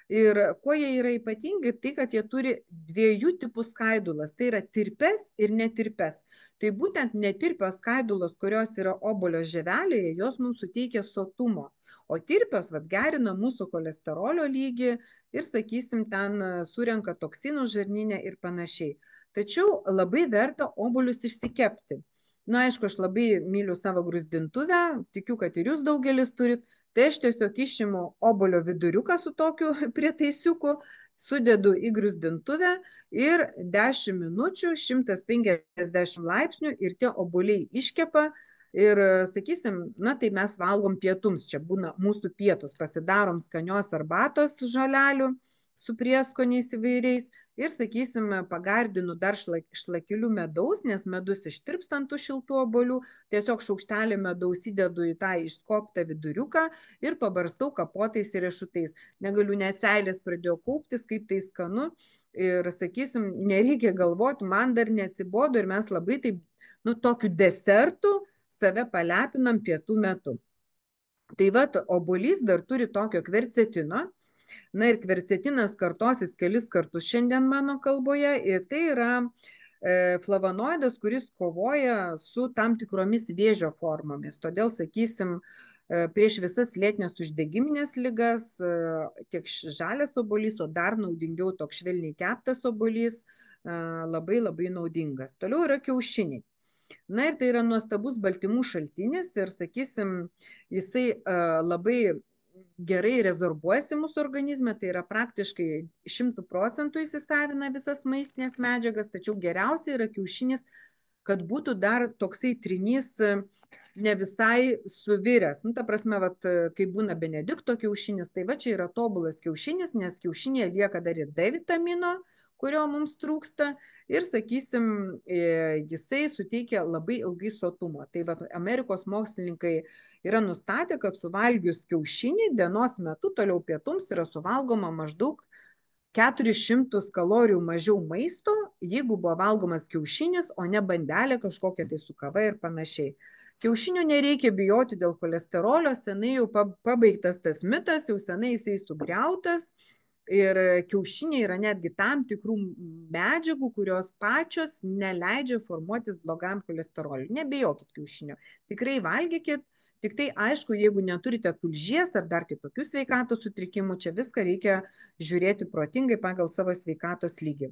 Ir kuo jie yra ypatingi, tai kad jie turi 2 tipų skaidulas, tai yra tirpes ir netirpes. Tai būtent netirpios skaidulos, kurios yra obuolio žievelėje, jos mums suteikia sotumo. O tirpios gerina mūsų cholesterolio lygį ir, sakysim, ten surenka toksinų žarnyne ir panašiai. Tačiau labai verta obuolius išsikepti. Na, aišku, aš labai myliu savo gruzdintuvę, tikiu, kad ir jūs daugelis turit. Tai aš tiesiog išimu obuolio viduriuką su tokiu prietaisiuku, sudedu į gruzdintuvę ir 10 minučių, 150 laipsnių ir tie obuoliai iškepa. Ir sakysim, na tai mes valgom pietums, čia būna mūsų pietus, pasidarom skanios arbatos žolelių su prieskoniais įvairiais. Ir, sakysim, pagardinu dar šlakeliu medaus, nes medus ištirpsta ant tų šiltų obuolių. Tiesiog šaukštelį medaus įdedu į tą išskoptą viduriuką ir pabarstau kapotais ir riešutais. Negaliu, net seilės pradėjo kauptis, kaip tai skanu. Ir, sakysim, nereikia galvoti, man dar neatsibodo ir mes labai taip, tokiu desertu, save palepinam pietų metu. Tai va, obuolys dar turi tokio kvercetino. Na ir kvercetinas kartosis kelis kartus šiandien mano kalboje. Ir tai yra flavonoidas, kuris kovoja su tam tikromis vėžio formomis. Todėl, sakysim, prieš visas lėtinės uždegiminės ligas tiek žalias obuolys, o dar naudingiau toks švelniai keptas obuolys labai labai naudingas. Toliau yra kiaušiniai. Na ir tai yra nuostabus baltymų šaltinis ir, sakysim, jisai labai gerai rezorbuojasi mūsų organizme, tai yra praktiškai 100% įsisavina visas maistinės medžiagas, tačiau geriausia yra kiaušinis, kad būtų dar toksai trinys ne visai suviręs. Nu, ta prasme, vat, kai būna Benedikto kiaušinis, tai va čia yra tobulas kiaušinis, nes kiaušinėje lieka dar ir D vitamino, kurio mums trūksta ir, sakysim, jisai suteikia labai ilgai sotumo. Tai va, Amerikos mokslininkai yra nustatę, kad suvalgius kiaušinį dienos metu toliau pietums yra suvalgoma maždaug 400 kalorijų mažiau maisto, jeigu buvo valgomas kiaušinis, o ne bandelė kažkokia tai su kava ir panašiai. Kiaušinių nereikia bijoti dėl cholesterolio, senai jau pabaigtas tas mitas, jau senai jisai sugriautas. Ir kiaušiniai yra netgi tam tikrų medžiagų, kurios pačios neleidžia formuotis blogam cholesteroliui. Nebijokit kiaušinio. Tikrai valgykit, tik tai aišku, jeigu neturite tulžies ar dar kitokių sveikatos sutrikimų, čia viską reikia žiūrėti protingai pagal savo sveikatos lygį.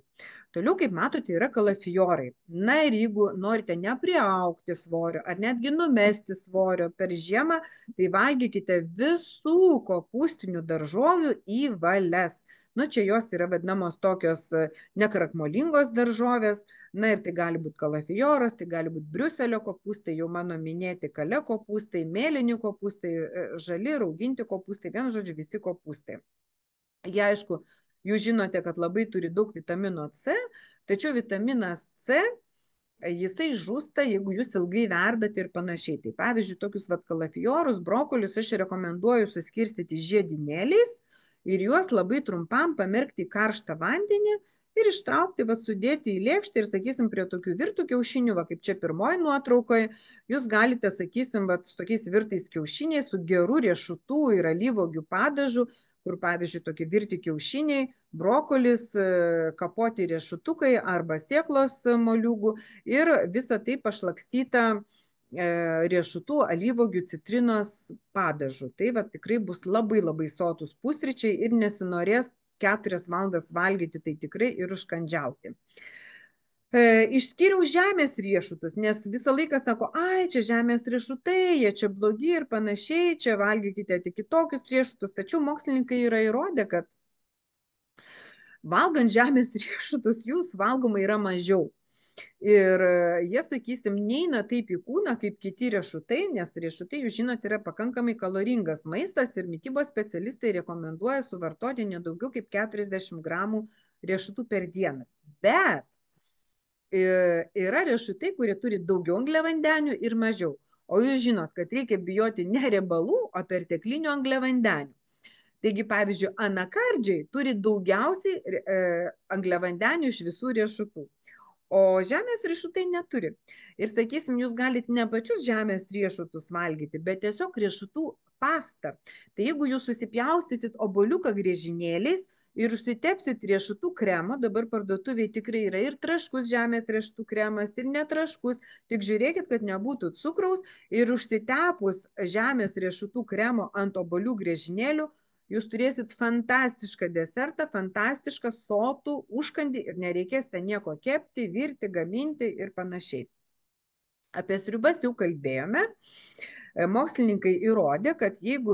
Toliau, kaip matote, yra kalafiorai. Na ir jeigu norite nepriaugti svorio ar netgi numesti svorio per žiemą, tai valgykite visų kopūstinių daržovių į valias. Nu, čia jos yra vadinamos tokios nekrakmolingos daržovės. Na ir tai gali būti kalafioras, tai gali būti Briuselio kopūstai, jau mano minėti kale kopūstai, mėlyni kopūstai, žali, rauginti kopūstai, vienu žodžiu visi kopūstai. Jie, aišku, jūs žinote, kad labai turi daug vitamino C, tačiau vitaminas C, jisai žūsta, jeigu jūs ilgai verdate ir panašiai. Tai pavyzdžiui, tokius kalafiorus, brokolius aš rekomenduoju suskirstyti žiedinėliais ir juos labai trumpam pamerkti į karštą vandenį ir ištraukti, sudėti į lėkštę ir, sakysim, prie tokių virtų kiaušinių, kaip čia pirmoji nuotraukoje, jūs galite, sakysim, su tokiais virtais kiaušiniais, su geru riešutų ir alyvuogių padažu, kur, pavyzdžiui, tokie virti kiaušiniai, brokolis, kapoti riešutukai arba sėklos moliūgų ir visą tai pašlakstyta riešutų, alyvuogių, citrinos padažu. Tai tikrai bus labai labai sotus pusryčiai ir nesinorės 4 valandas valgyti, tai tikrai ir užkandžiauti. Išskyriau žemės riešutus, nes visą laiką sako, ai, čia žemės riešutai, jie čia blogi ir panašiai, čia valgykite tik kitokius riešutus, tačiau mokslininkai yra įrodę, kad valgant žemės riešutus jų suvalgoma yra mažiau. Ir jie, sakysim, neina taip į kūną kaip kiti riešutai, nes riešutai, jūs žinot, yra pakankamai kaloringas maistas ir mitybos specialistai rekomenduoja suvartoti nedaugiau kaip 40 gramų riešutų per dieną. Bet yra riešutai, kurie turi daugiau angliavandenių ir mažiau. O jūs žinot, kad reikia bijoti ne riebalų, o perteklinių angliavandenių. Taigi, pavyzdžiui, anakardžiai turi daugiausiai angliavandenių iš visų riešutų. O žemės riešutai neturi. Ir, sakysim, jūs galite ne pačius žemės riešutus valgyti, bet tiesiog riešutų pastą. Tai jeigu jūs susipjaustysit obuoliuką griežinėliais ir užsitepsit riešutų kremo, dabar parduotuviai tikrai yra ir traškus žemės riešutų kremas, ir netraškus, tik žiūrėkit, kad nebūtų cukraus, ir užsitepus žemės riešutų kremo ant obuolių griežinėlių, jūs turėsit fantastišką desertą, fantastišką sotų užkandį ir nereikės ten nieko kepti, virti, gaminti ir panašiai. Apie sriubas jau kalbėjome. Mokslininkai įrodė, kad jeigu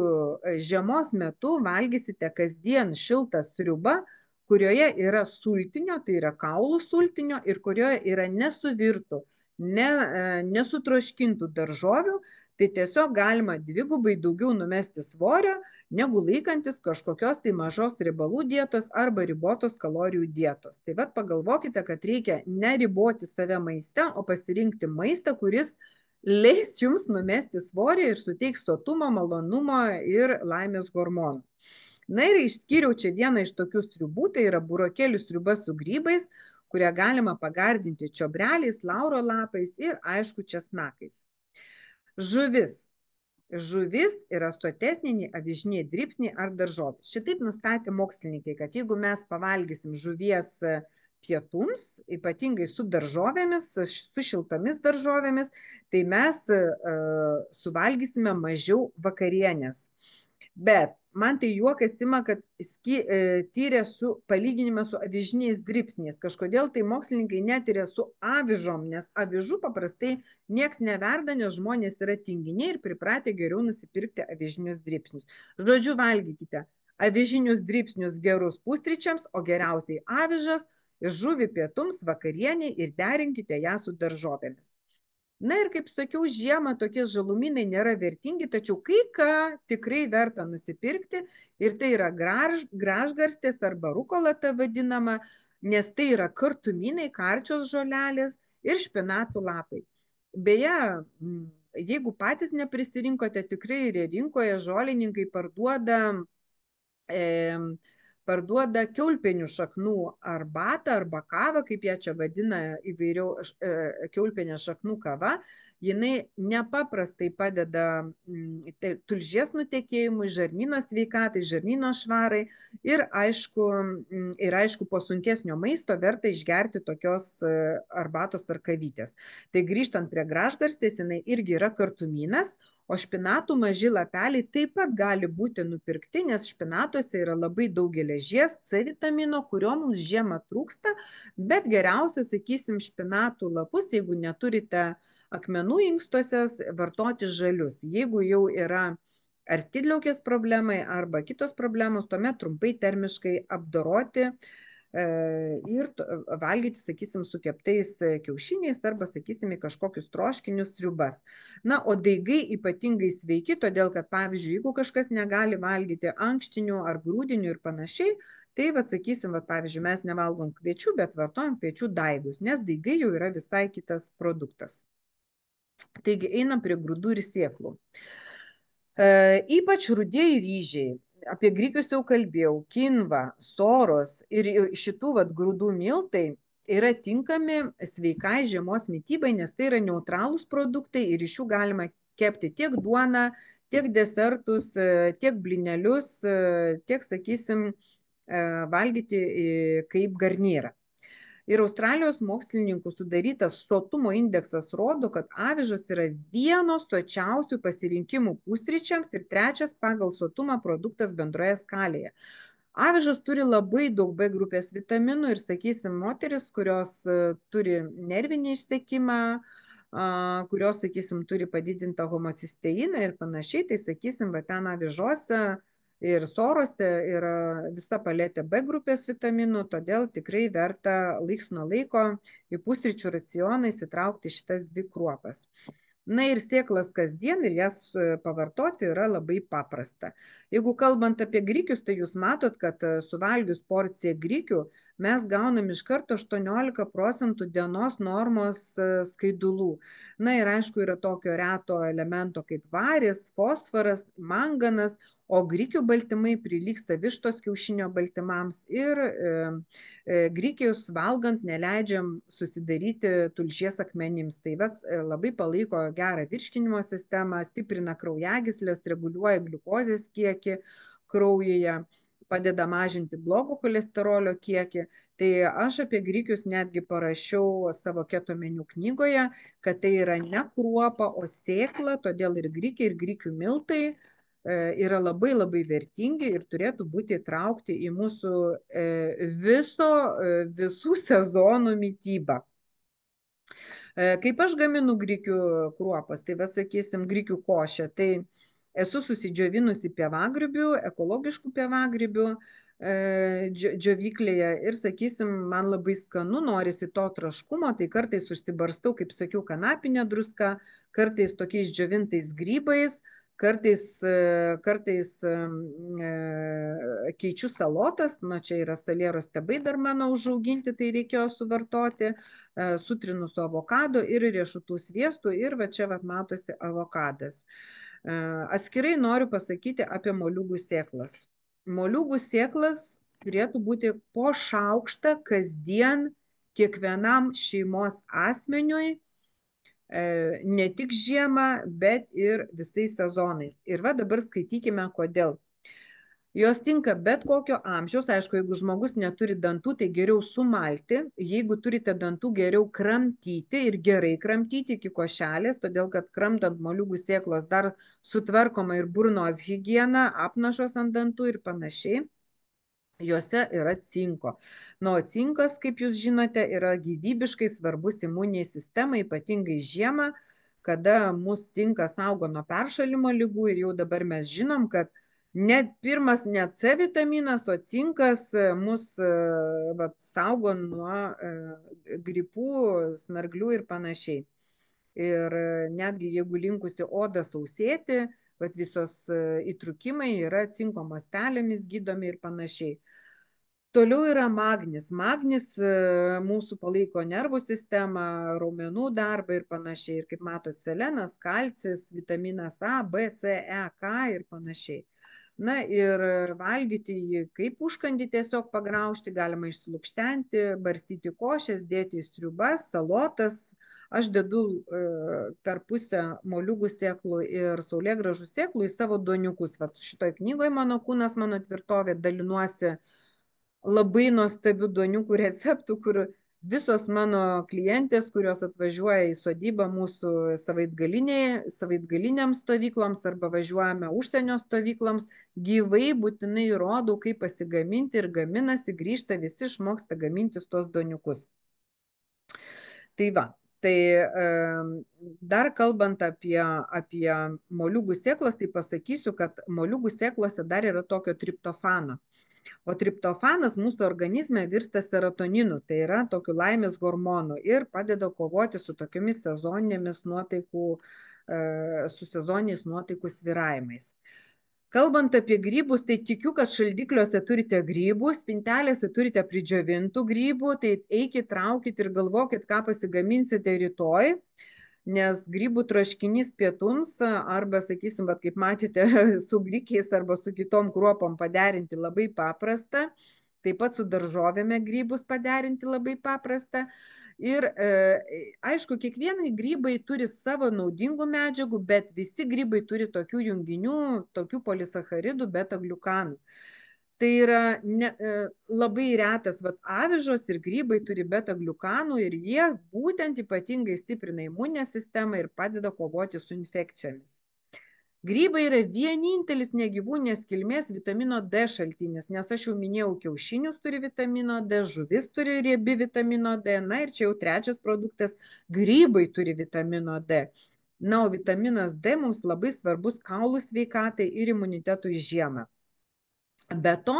žiemos metu valgysite kasdien šiltą sriubą, kurioje yra sultinio, tai yra kaulų sultinio ir kurioje yra nesuvirtų, nesutroškintų daržovių, tai tiesiog galima dvigubai daugiau numesti svorio, negu laikantis kažkokios tai mažos riebalų dietos arba ribotos kalorijų dietos. Tai pagalvokite, kad reikia neriboti save maiste, o pasirinkti maistą, kuris leis jums numesti svorį ir suteiks sotumo, malonumo ir laimės hormonų. Na ir išskyriau čia vieną iš tokių sriubų, tai yra burokėlių sriuba su grybais, kurią galima pagardinti čiobreliais, lauro lapais ir, aišku, česnakais. Žuvis. Žuvis yra sotesnė nei avižiniai dribsniai ar daržovės. Šitaip nustatė mokslininkai, kad jeigu mes pavalgysim žuvies pietums, ypatingai su daržovėmis, su šiltomis daržovėmis, tai mes suvalgysime mažiau vakarienės. Bet man tai juokas ima, kad tyrė palyginimą su avižiniais dribsniais. Kažkodėl tai mokslininkai netyrė su avižom, nes avižų paprastai nieks neverda, nes žmonės yra tinginiai ir pripratę geriau nusipirkti avižinius dribsnius. Žodžiu, valgykite avižinius dribsnius gerus pusryčiams, o geriausiai avižas, žuvį pietums, vakarieniai ir derinkite ją su daržovėmis. Na ir kaip sakiau, žiemą tokie žalumynai nėra vertingi, tačiau kai ką tikrai verta nusipirkti ir tai yra gražgarstės arba rukola ta vadinama, nes tai yra kartumynai, karčios žolelės ir špinatų lapai. Beje, jeigu patys neprisirinkote, tikrai rinkoje žolininkai parduoda kiaulpienių šaknų arbatą arba kavą, kaip ją čia vadina įvairiau kiaulpienės šaknų kava. Jinai nepaprastai padeda tulžies nutekėjimui, žarnyno sveikatai, žarnyno švarai ir aišku, po sunkesnio maisto verta išgerti tokios arbatos ar kavytės. Tai grįžtant prie gražgarstės, jinai irgi yra kartumynas, o špinatų maži lapeliai taip pat gali būti nupirkti, nes špinatuose yra labai daug geležies, C vitamino, kurio mums žiemą trūksta, bet geriausia, sakysim, špinatų lapus, jeigu neturite akmenų inkstuose, vartoti žalius. Jeigu jau yra ar skydliaukės problemai, arba kitos problemos, tuomet trumpai termiškai apdoroti ir valgyti, sakysim, su keptais kiaušiniais arba, sakysim, į kažkokius troškinius sriubas. Na, o daigai ypatingai sveiki, todėl kad, pavyzdžiui, jeigu kažkas negali valgyti ankštinių ar grūdinių ir panašiai, tai, sakysim, pavyzdžiui, mes nevalgom kviečių, bet vartojam kviečių daigus, nes daigai jau yra visai kitas produktas. Taigi, einam prie grūdų ir sėklų. Ypač rudieji ryžiai. Apie grikius jau kalbėjau, kinva, soros ir šitų grūdų miltai yra tinkami sveikai žiemos mitybai, nes tai yra neutralūs produktai ir iš jų galima kepti tiek duoną, tiek desertus, tiek blynelius, tiek, sakysim, valgyti kaip garnyrą. Ir Australijos mokslininkų sudarytas sotumo indeksas rodo, kad avižos yra vienos sočiausių pasirinkimų pusryčiams ir trečias pagal sotumą produktas bendroje skalėje. Avižos turi labai daug B grupės vitaminų ir, sakysim, moteris, kurios turi nervinį išsekimą, kurios, sakysim, turi padidintą homocisteiną ir panašiai, tai, sakysim, ten avižose ir sorose yra visa paletė B grupės vitaminų, todėl tikrai verta laiks nuo laiko į pusryčių racioną įsitraukti šitas dvi kruopas. Na ir sėklas kasdien ir jas pavartoti yra labai paprasta. Jeigu kalbant apie grikius, tai jūs matot, kad suvalgius porciją grikių mes gaunam iš karto 18% dienos normos skaidulų. Na ir aišku, yra tokio reto elemento kaip varis, fosforas, manganas, o grikių baltymai prilygsta vištos kiaušinio baltymams ir grikius valgant neleidžiam susidaryti tulžies akmenims. Tai labai palaiko gerą virškinimo sistemą, stiprina kraujagyslės, reguliuoja gliukozės kiekį kraujyje, padeda mažinti blogo cholesterolio kiekį. Tai aš apie grikius netgi parašiau savo keto meniu knygoje, kad tai yra ne kruopa, o sėkla, todėl ir grikiai, ir grikių miltai yra labai labai vertingi ir turėtų būti įtraukti į mūsų visų sezonų mitybą. Kaip aš gaminu grikių kruopas, tai sakysim, grikių košę, tai esu susidžiovinusi pievagrybių, ekologiškų pievagrybių džiovyklėje ir, sakysim, man labai skanu, norisi to traškumo, tai kartais užsibarstau, kaip sakiau, kanapinę druską, kartais tokiais džiovintais grybais, kartais keičiu salotas, čia yra salieros stiebai dar mano užauginti, tai reikėjo suvartoti, sutrinu su avokado ir riešutų sviestu ir čia matosi avokadas. Atskirai noriu pasakyti apie moliūgų sėklas. Moliūgų sėklas turėtų būti po šaukštą kasdien kiekvienam šeimos asmeniui ne tik žiemą, bet ir visais sezonais. Ir va dabar skaitykime, kodėl. Jos tinka bet kokio amžiaus, aišku, jeigu žmogus neturi dantų, tai geriau sumalti, jeigu turite dantų, geriau kramtyti ir gerai kramtyti iki košelės, todėl kad kramtant moliūgų sėklos dar sutvarkoma ir burnos higiena, apnašos ant dantų ir panašiai. Juose yra cinko. Na, o cinkas, kaip jūs žinote, yra gyvybiškai svarbus imuniniai sistemai, ypatingai žiemą, kada mūsų cinkas saugo nuo peršalimo ligų ir jau dabar mes žinom, kad pirmas ne C vitaminas, o cinkas mus saugo nuo gripų, snarglių ir panašiai. Ir netgi jeigu linkusi oda sausėti, bet visos įtrūkimai yra cinko mastelėmis gydomi ir panašiai. Toliau yra magnis. Magnis mūsų palaiko nervų sistemą, raumenų darbą ir panašiai. Ir kaip matote, selenas, kalcis, vitaminas A, B, C, E, K ir panašiai. Na ir valgyti jį kaip užkandį tiesiog pagraužti, galima išsilukštenti, barstyti košės, dėti į sriubas, salotas. Aš dedu per pusę moliūgų sėklų ir saulėgrąžų sėklų į savo duoniukus. Vat šitoj knygoje Mano kūnas, mano tvirtovė dalinuosi labai nuostabių duoniukų receptų, kur visos mano klientės, kurios atvažiuoja į sodybą mūsų savaitgaliniams stovykloms arba važiuojame užsienio stovykloms, gyvai būtinai rodau, kaip pasigaminti ir gaminasi, grįžta visi, išmoksta gaminti tos duoniukus. Tai va. Tai dar kalbant apie moliūgų sėklas, tai pasakysiu, kad moliūgų sėklose dar yra tokio triptofano. O triptofanas mūsų organizme virsta serotoninu, tai yra tokiu laimės hormonu ir padeda kovoti su tokiomis sezoninėmis sezoniniais nuotaikų svyravimais. Kalbant apie grybus, tai tikiu, kad šaldikliuose turite grybų, spintelėse turite pridžiovintų grybų, tai eikit, traukit ir galvokit, ką pasigaminsite rytoj, nes grybų troškinys pietums arba, sakysim, bet kaip matėte, su grikiais arba su kitom kruopom paderinti labai paprasta, taip pat su daržovėme grybus paderinti labai paprasta. Ir aišku, kiekvienai grybai turi savo naudingų medžiagų, bet visi grybai turi tokių junginių, tokių polisacharidų, beta-gliukanų. Tai yra labai retas, avižos ir grybai turi beta-gliukanų ir jie būtent ypatingai stiprina imuninę sistemą ir padeda kovoti su infekcijomis. Grybai yra vienintelis negyvūninės kilmės vitamino D šaltinis, nes aš jau minėjau, kiaušinius turi vitamino D, žuvis turi riebi vitamino D, na ir čia jau trečias produktas, grybai turi vitamino D. Na, o vitaminas D mums labai svarbus kaulų sveikatai ir imunitetui žiemą. Be to,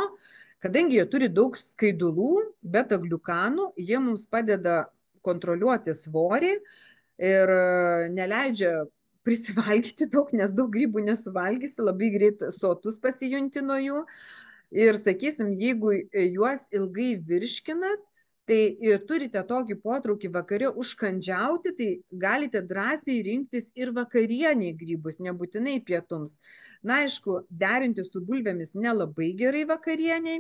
kadangi jie turi daug skaidulų, beta-gliukanų, jie mums padeda kontroliuoti svorį ir neleidžia prisivalgyti daug, nes daug grybų nesuvalgysi, labai greit sotus pasijunti nuo jų. Ir sakysim, jeigu juos ilgai virškinat, tai ir turite tokį potraukį vakare užkandžiauti, tai galite drąsiai rinktis ir vakarieniai grybus, nebūtinai pietums. Na, aišku, derinti su bulvėmis nelabai gerai vakarieniai,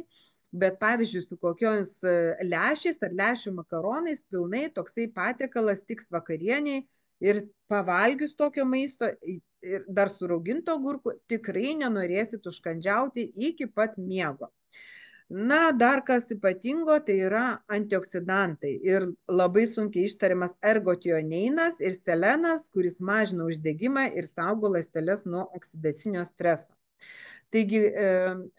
bet pavyzdžiui, su kokios lęšiais ar lęšių makaronais pilnai toksai patiekalas tiks vakarieniai. Ir pavalgius tokio maisto ir dar su rauginto agurku tikrai nenorėsit užkandžiauti iki pat miego. Na, dar kas ypatingo, tai yra antioksidantai ir labai sunkiai ištariamas ergotioneinas ir selenas, kuris mažina uždegimą ir saugo ląsteles nuo oksidacinio streso. Taigi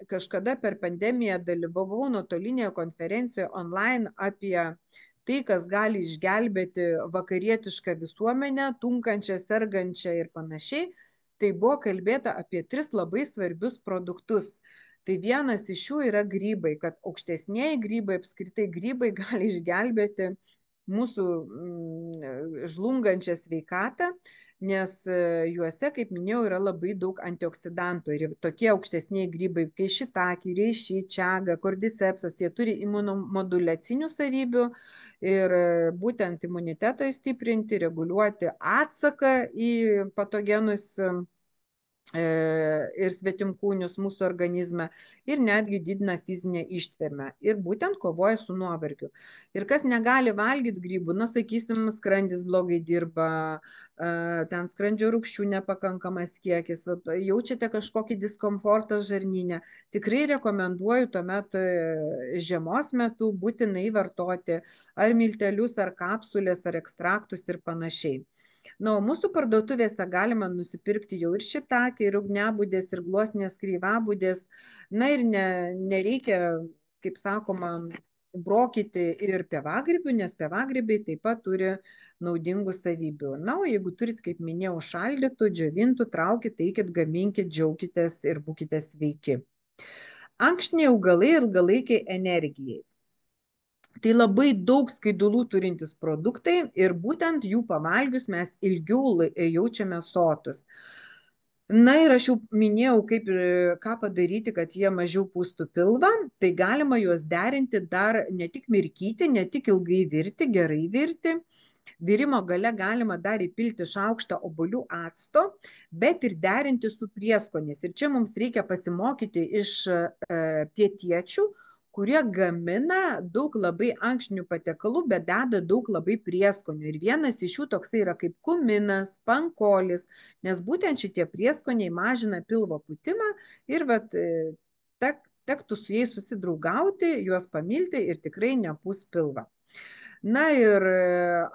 kažkada per pandemiją dalyvavau nuotolinėje konferencijoje online apie tai, kas gali išgelbėti vakarietišką visuomenę, tunkančią, sergančią ir panašiai, tai buvo kalbėta apie 3 labai svarbius produktus. Tai vienas iš jų yra grybai, kad aukštesnieji grybai, apskritai grybai gali išgelbėti mūsų žlungančią sveikatą, nes juose, kaip minėjau, yra labai daug antioksidantų. Ir tokie aukštesniai grybai, kai šitaki, reiši, čiaga, kordisepsas, jie turi imunomoduliacinių savybių ir būtent imunitetą stiprinti, reguliuoti atsaką į patogenus ir svetimkūnius mūsų organizme ir netgi didina fizinę ištvermę ir būtent kovoja su nuovargiu. Ir kas negali valgyti grybų, na, sakysim, skrandis blogai dirba, ten skrandžio rūgščių nepakankamas kiekis, jaučiate kažkokį diskomfortą žarnyne, tikrai rekomenduoju tuomet žiemos metu būtinai vartoti ar miltelius, ar kapsulės, ar ekstraktus ir panašiai. Na, o mūsų parduotuvėse galima nusipirkti jau ir šitakį, ir ugniabudės, ir gluosnės kreivabudės. Na ir nereikia, kaip sakoma, brokyti ir pievagrybių, nes pievagrybiai taip pat turi naudingų savybių. Na, o jeigu turit, kaip minėjau, šaldytų, džiovintų, traukit, eikit, gaminkit, džiaukitės ir būkite sveiki. Ankštiniai augalai ilgalaikiai energijai. Tai labai daug skaidulų turintys produktai ir būtent jų pavalgius mes ilgiau jaučiame sotus. Na ir aš jau minėjau, ką padaryti, kad jie mažiau pūstų pilvą. Tai galima juos derinti dar ne tik mirkyti, ne tik ilgai virti, gerai virti. Virimo gale galima dar įpilti šaukštą obuolių acto, bet ir derinti su prieskoniais. Ir čia mums reikia pasimokyti iš pietiečių, kurie gamina daug labai ankštinių patiekalų, bet deda daug labai prieskonių. Ir vienas iš jų toksai yra kaip kuminas, pankolis, nes būtent šitie prieskoniai mažina pilvo pūtimą ir tektų su jais susidraugauti, juos pamilti ir tikrai nepūs pilvą. Na ir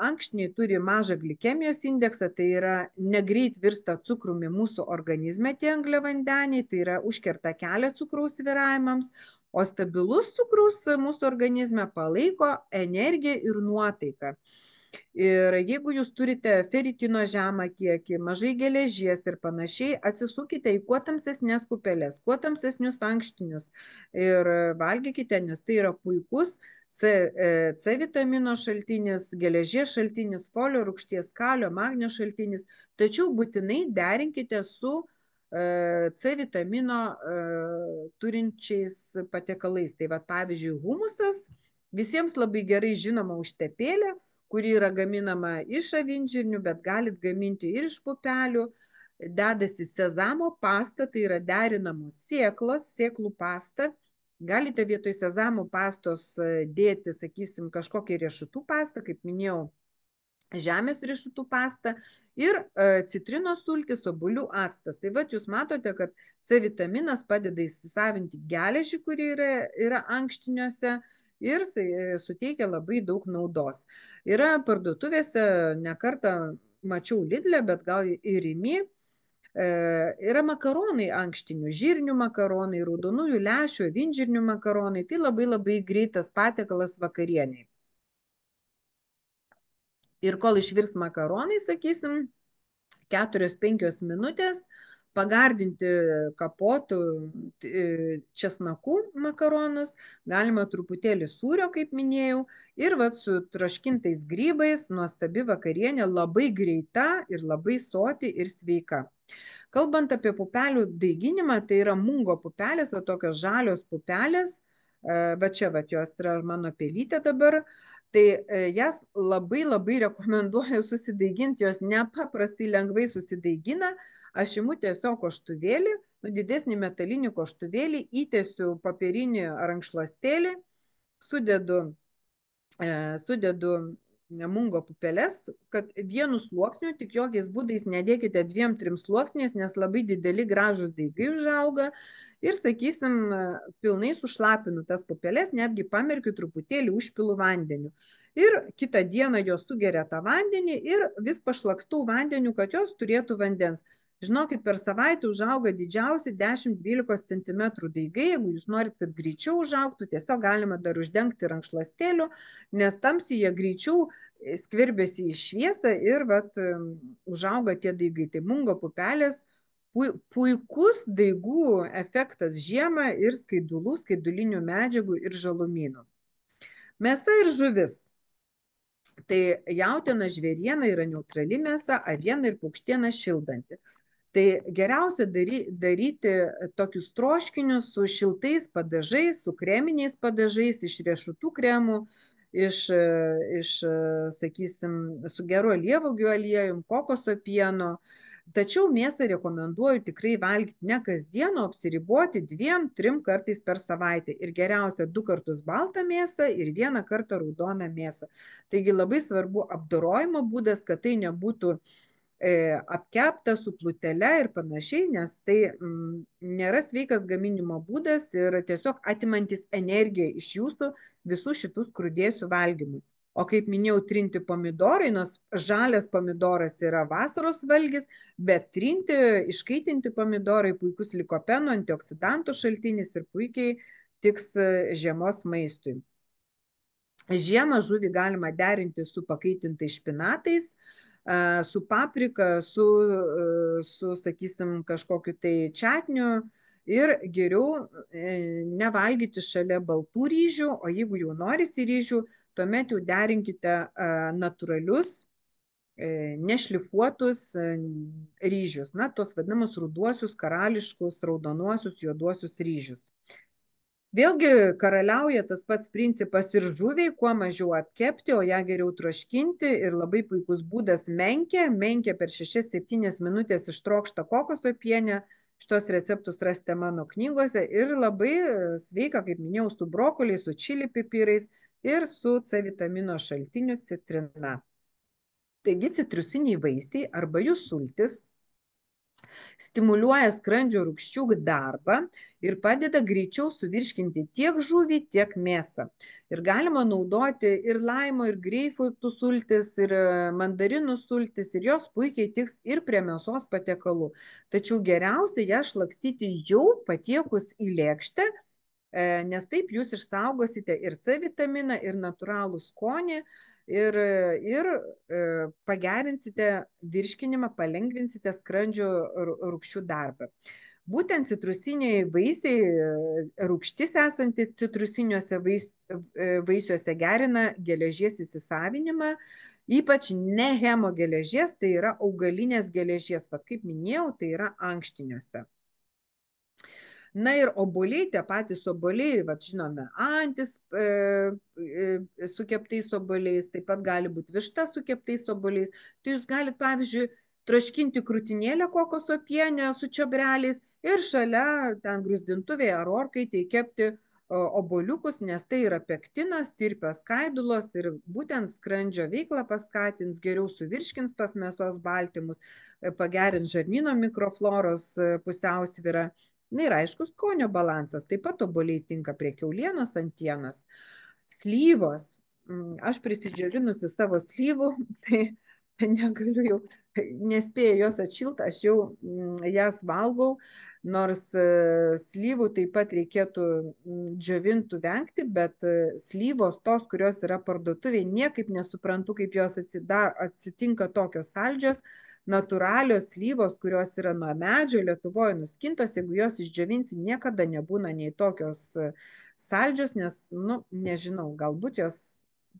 ankštiniai turi mažą glikemijos indeksą, tai yra negreit virsta cukrumi mūsų organizme tie angliavandeniai, tai yra užkerta kelią cukraus svyravimams, o stabilus cukrus mūsų organizme palaiko energiją ir nuotaiką. Ir jeigu jūs turite feritino žemą kiekį, mažai geležies ir panašiai, atsisukite į kuo tamsesnės pupelės, kuo tamsesnius ankštinius ir valgykite, nes tai yra puikus C vitamino šaltinis, geležies šaltinis, folio rūgšties, kalio, magnio šaltinis, tačiau būtinai derinkite su C vitamino turinčiais patiekalais. Tai va, pavyzdžiui, humusas, visiems labai gerai žinoma užtepėlė, kuri yra gaminama iš avinžirnių, bet galit gaminti ir iš pupelių. Dedasi sezamo pasta, tai yra derinamos sėklos, sėklų pasta. Galite vietoj sezamo pastos dėti, sakysim, kažkokį riešutų pastą, kaip minėjau, žemės riešutų pastą ir citrinos sultis, obuolių actas. Tai vat jūs matote, kad C vitaminas padeda įsisavinti geležį, kuri yra ankštiniuose ir suteikia labai daug naudos. Yra parduotuvėse, ne kartą mačiau Lidle, bet gal ir Rimi, yra makaronai ankštinių, žirnių makaronai, raudonųjų lešių, avinžirnių makaronai. Tai labai labai greitas patiekalas vakarieniai. Ir kol išvirs makaronai, sakysim, 4-5 minutės, pagardinti kapotų česnakų makaronus, galima truputėlį sūrio, kaip minėjau, ir su troškintais grybais, nuostabi vakarienė, labai greita ir labai soti ir sveika. Kalbant apie pupelių daiginimą, tai yra mungo pupelės, va tokios žalios pupelės, va čia va jos yra mano pelytė dabar, tai jas labai labai rekomenduoju susidaiginti, jos nepaprastai lengvai susidaigina. Aš imu tiesiog koštuvėlį, didesnį metalinį koštuvėlį, įtesiu papirinį rankšluostėlį, sudedu mungo pupeles, kad vienu sluoksniu, tik jokiais būdais nedėkite 2-3 sluoksniais, nes labai dideli gražus daigai užauga ir, sakysim, pilnai sušlapinu tas pupeles, netgi pamerkiu truputėlį, užpilu vandeniu. Ir kitą dieną jos sugeria tą vandenį ir vis pašlakstau vandeniu, kad jos turėtų vandens. Žinokit, per savaitę užauga didžiausi 10-12 cm daigai. Jeigu jūs norit, kad greičiau užaugtų, tiesiog galima dar uždengti rankšluostėliu, nes tamsiai jie greičiau skverbėsi į šviesą ir užauga tie daigai. Tai mungo pupelės puikus daigų efektas žiemą ir skaidulų, skaidulinių medžiagų ir žalumynų. Mėsa ir žuvis. Tai jautiena, žvėriena yra neutrali mėsa, aviena ir paukštiena šildanti. Tai geriausia daryti tokius troškinius su šiltais padažais, su kreminiais padažais, iš riešutų kremų. sakysim, su geru alyvuogių aliejum, kokoso pieno. Tačiau mėsą rekomenduoju tikrai valgyti ne kasdien, o apsiriboti 2-3 kartais per savaitę. Ir geriausia 2 kartus baltą mėsą ir 1 kartą raudoną mėsą. Taigi labai svarbu apdorojimo būdas, kad tai nebūtų apkepta su plutele ir panašiai, nes tai nėra sveikas gaminimo būdas ir tiesiog atimantis energiją iš jūsų visų šitų skrudėsių valgymui. O kaip minėjau, trinti pomidorai, nors žalias pomidoras yra vasaros valgis, bet trinti, iškaitinti pomidorai puikus likopeno, antioksidantų šaltinis ir puikiai tiks žiemos maistui. Žiemą žuvį galima derinti su pakaitintais špinatais, su paprika, sakysim, kažkokiu tai čatniu ir geriau nevalgyti šalia baltų ryžių, o jeigu jau norisi ryžių, tuomet jau derinkite natūralius, nešlifuotus ryžius, na, tuos vadinamus ruduosius, karališkus, raudonuosius, juoduosius ryžius. Vėlgi karaliauja tas pats principas ir žuviai, kuo mažiau apkepti, o ją geriau troškinti ir labai puikus būdas menkė. Menkė per 6-7 minutės ištrokšta kokoso piene. Šitos receptus rasite mano knygose ir labai sveika, kaip minėjau, su brokoliais, su čili pipirais ir su C vitamino šaltiniu citrina. Taigi citrusiniai vaisiai arba jų sultis stimuliuoja skrandžio rūgščių darbą ir padeda greičiau suvirškinti tiek žuvį, tiek mėsą. Ir galima naudoti ir laimo, ir greipfrutų sultis, ir mandarinų sultis, ir jos puikiai tiks ir prie mėsos patiekalų. Tačiau geriausia ją šlakstyti jau patiekus į lėkštę, nes taip jūs išsaugosite ir C vitaminą, ir natūralų skonį, ir pagerinsite virškinimą, palengvinsite skrandžio rūgščių darbą. Būtent citrusiniai vaisiai, rūgštis esanti citrusiniuose vaisiuose gerina geležies įsisavinimą, ypač ne hemogeležies, tai yra augalinės geležies, bet kaip minėjau, tai yra ankštiniuose. Na ir obuoliai, tie patys obuoliai, žinome, antis su keptais obuoliais, taip pat gali būti višta su keptais obuoliais. Tai jūs galite, pavyzdžiui, troškinti krūtinėlę kokoso pienę su čiobreliais ir šalia ten grūzdintuvėje ar orkaitėje kepti obuoliukus, nes tai yra pektinas, tirpios skaidulos ir būtent skrandžio veiklą paskatins, geriau suvirškins tos mėsos baltymus, pagerins žarnyno mikrofloros pusiausvyrą. Na ir aišku, skonio balansas. Taip pat obuoliai tinka prie kiaulienos, antienos. Slyvos. Aš prisidžiovinusi savo slyvų, tai negaliu jau, nespėju jos atšilti, aš jau jas valgau, nors slyvų taip pat reikėtų džiovintų vengti, bet slyvos tos, kurios yra parduotuvėje, niekaip nesuprantu, kaip jos atsitinka tokios saldžios. Natūralios slyvos, kurios yra nuo medžio, Lietuvoje nuskintos, jeigu jos išdžiovinsi, niekada nebūna nei tokios saldžios, nes, nežinau, galbūt jos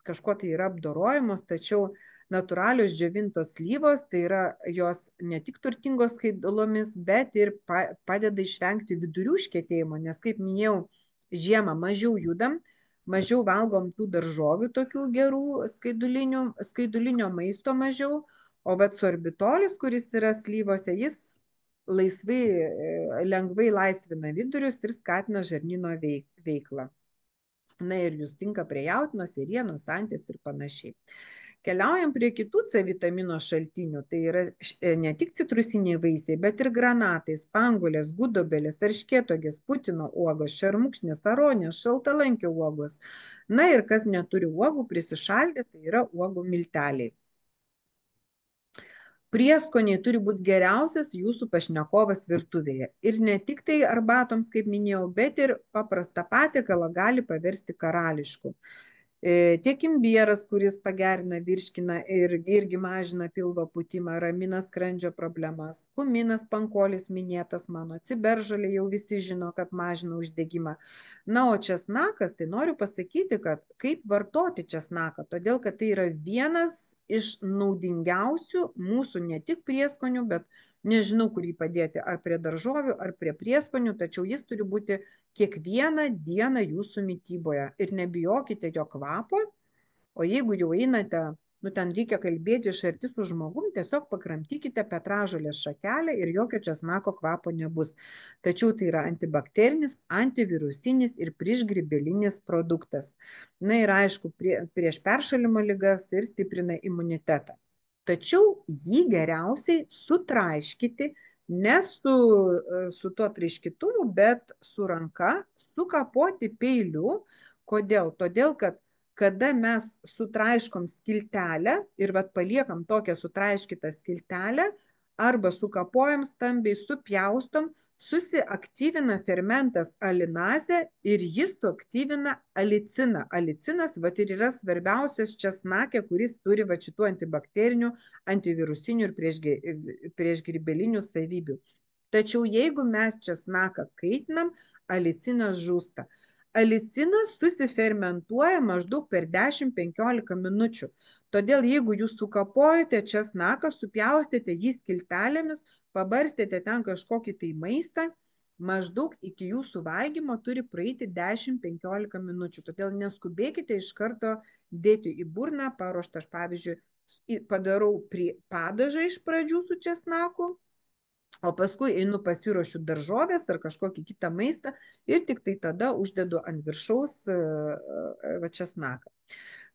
kažkuo tai yra apdorojamos, tačiau natūralios džiovintos slyvos, tai yra jos ne tik turtingos skaidulomis, bet ir padeda išvengti vidurių užkietėjimo, nes, kaip minėjau, žiemą mažiau judam, mažiau valgom tų daržovių, tokių gerų skaidulinio maisto mažiau. O sorbitolis, kuris yra slyvose, jis lengvai laisvina vidurius ir skatina žarnyno veiklą. Na ir jūs tinka prie jautienos, ėrienos, anties ir panašiai. Keliaujam prie kitų C vitamino šaltinių. Tai yra ne tik citrusiniai vaisiai, bet ir granatai, spanguolės, gudobelės, erškėtuogės, putino uogos, šermukšnės, aronės, šaltalankio uogos. Na ir kas neturi uogų prisišaldę, tai yra uogų milteliai. Prieskoniai turi būti geriausias jūsų pašnekovas virtuvėje. Ir ne tik tai arbatoms, kaip minėjau, bet ir paprastą patiekalą gali paversti karališku. Tiek imbieras, kuris pagerina virškiną ir irgi mažina pilvo pūtimą, ramina skrandžio problemas. Kuminas, pankolis minėtas mano, ciberžolė jau visi žino, kad mažina uždegimą. Na, o česnakas, tai noriu pasakyti, kad kaip vartoti česnaką, todėl kad tai yra vienas iš naudingiausių mūsų ne tik prieskonių, bet nežinau, kur jį padėti, ar prie daržovių, ar prie prieskonių, tačiau jis turi būti kiekvieną dieną jūsų mityboje. Ir nebijokite jo kvapo, O jeigu jau einate, nu ten reikia kalbėti iš arti su žmogum, tiesiog pakramtykite petražolės šakelę ir jokio česnako kvapo nebus. Tačiau tai yra antibakterinis, antivirusinis ir priešgrybelinis produktas. Na ir aišku, prieš peršalimo ligas ir stiprina imunitetą. Tačiau jį geriausiai sutraiškyti, ne su tuo traiškytuvu, bet su ranka, sukapoti peiliu. Kodėl? Todėl, kad kada mes sutraiškom skiltelę ir vat paliekam tokią sutraiškytą skiltelę, arba sukapojam stambiai, supjaustom, susiaktyvina fermentas alinazė ir jis suaktyvina aliciną. Alicinas vat ir yra svarbiausias česnake, kuris turi vat šitų antibakterinių, antivirusinių ir priešgrybelinių savybių. Tačiau jeigu mes česnaką kaitinam, alicinas žūsta. Alicinas susifermentuoja maždaug per 10-15 minučių. Todėl jeigu jūs sukapojate česnaką, supjaustėte jį skiltelėmis, pabarstėte ten kažkokį tai maistą, maždaug iki jūsų valgymo turi praeiti 10-15 minučių. Todėl neskubėkite iš karto dėti į burną paruoštą. Aš pavyzdžiui padarau padažą iš pradžių su česnaku, o paskui einu pasiruošiu daržovės ar kažkokį kitą maistą ir tik tai tada uždedu ant viršaus česnaką.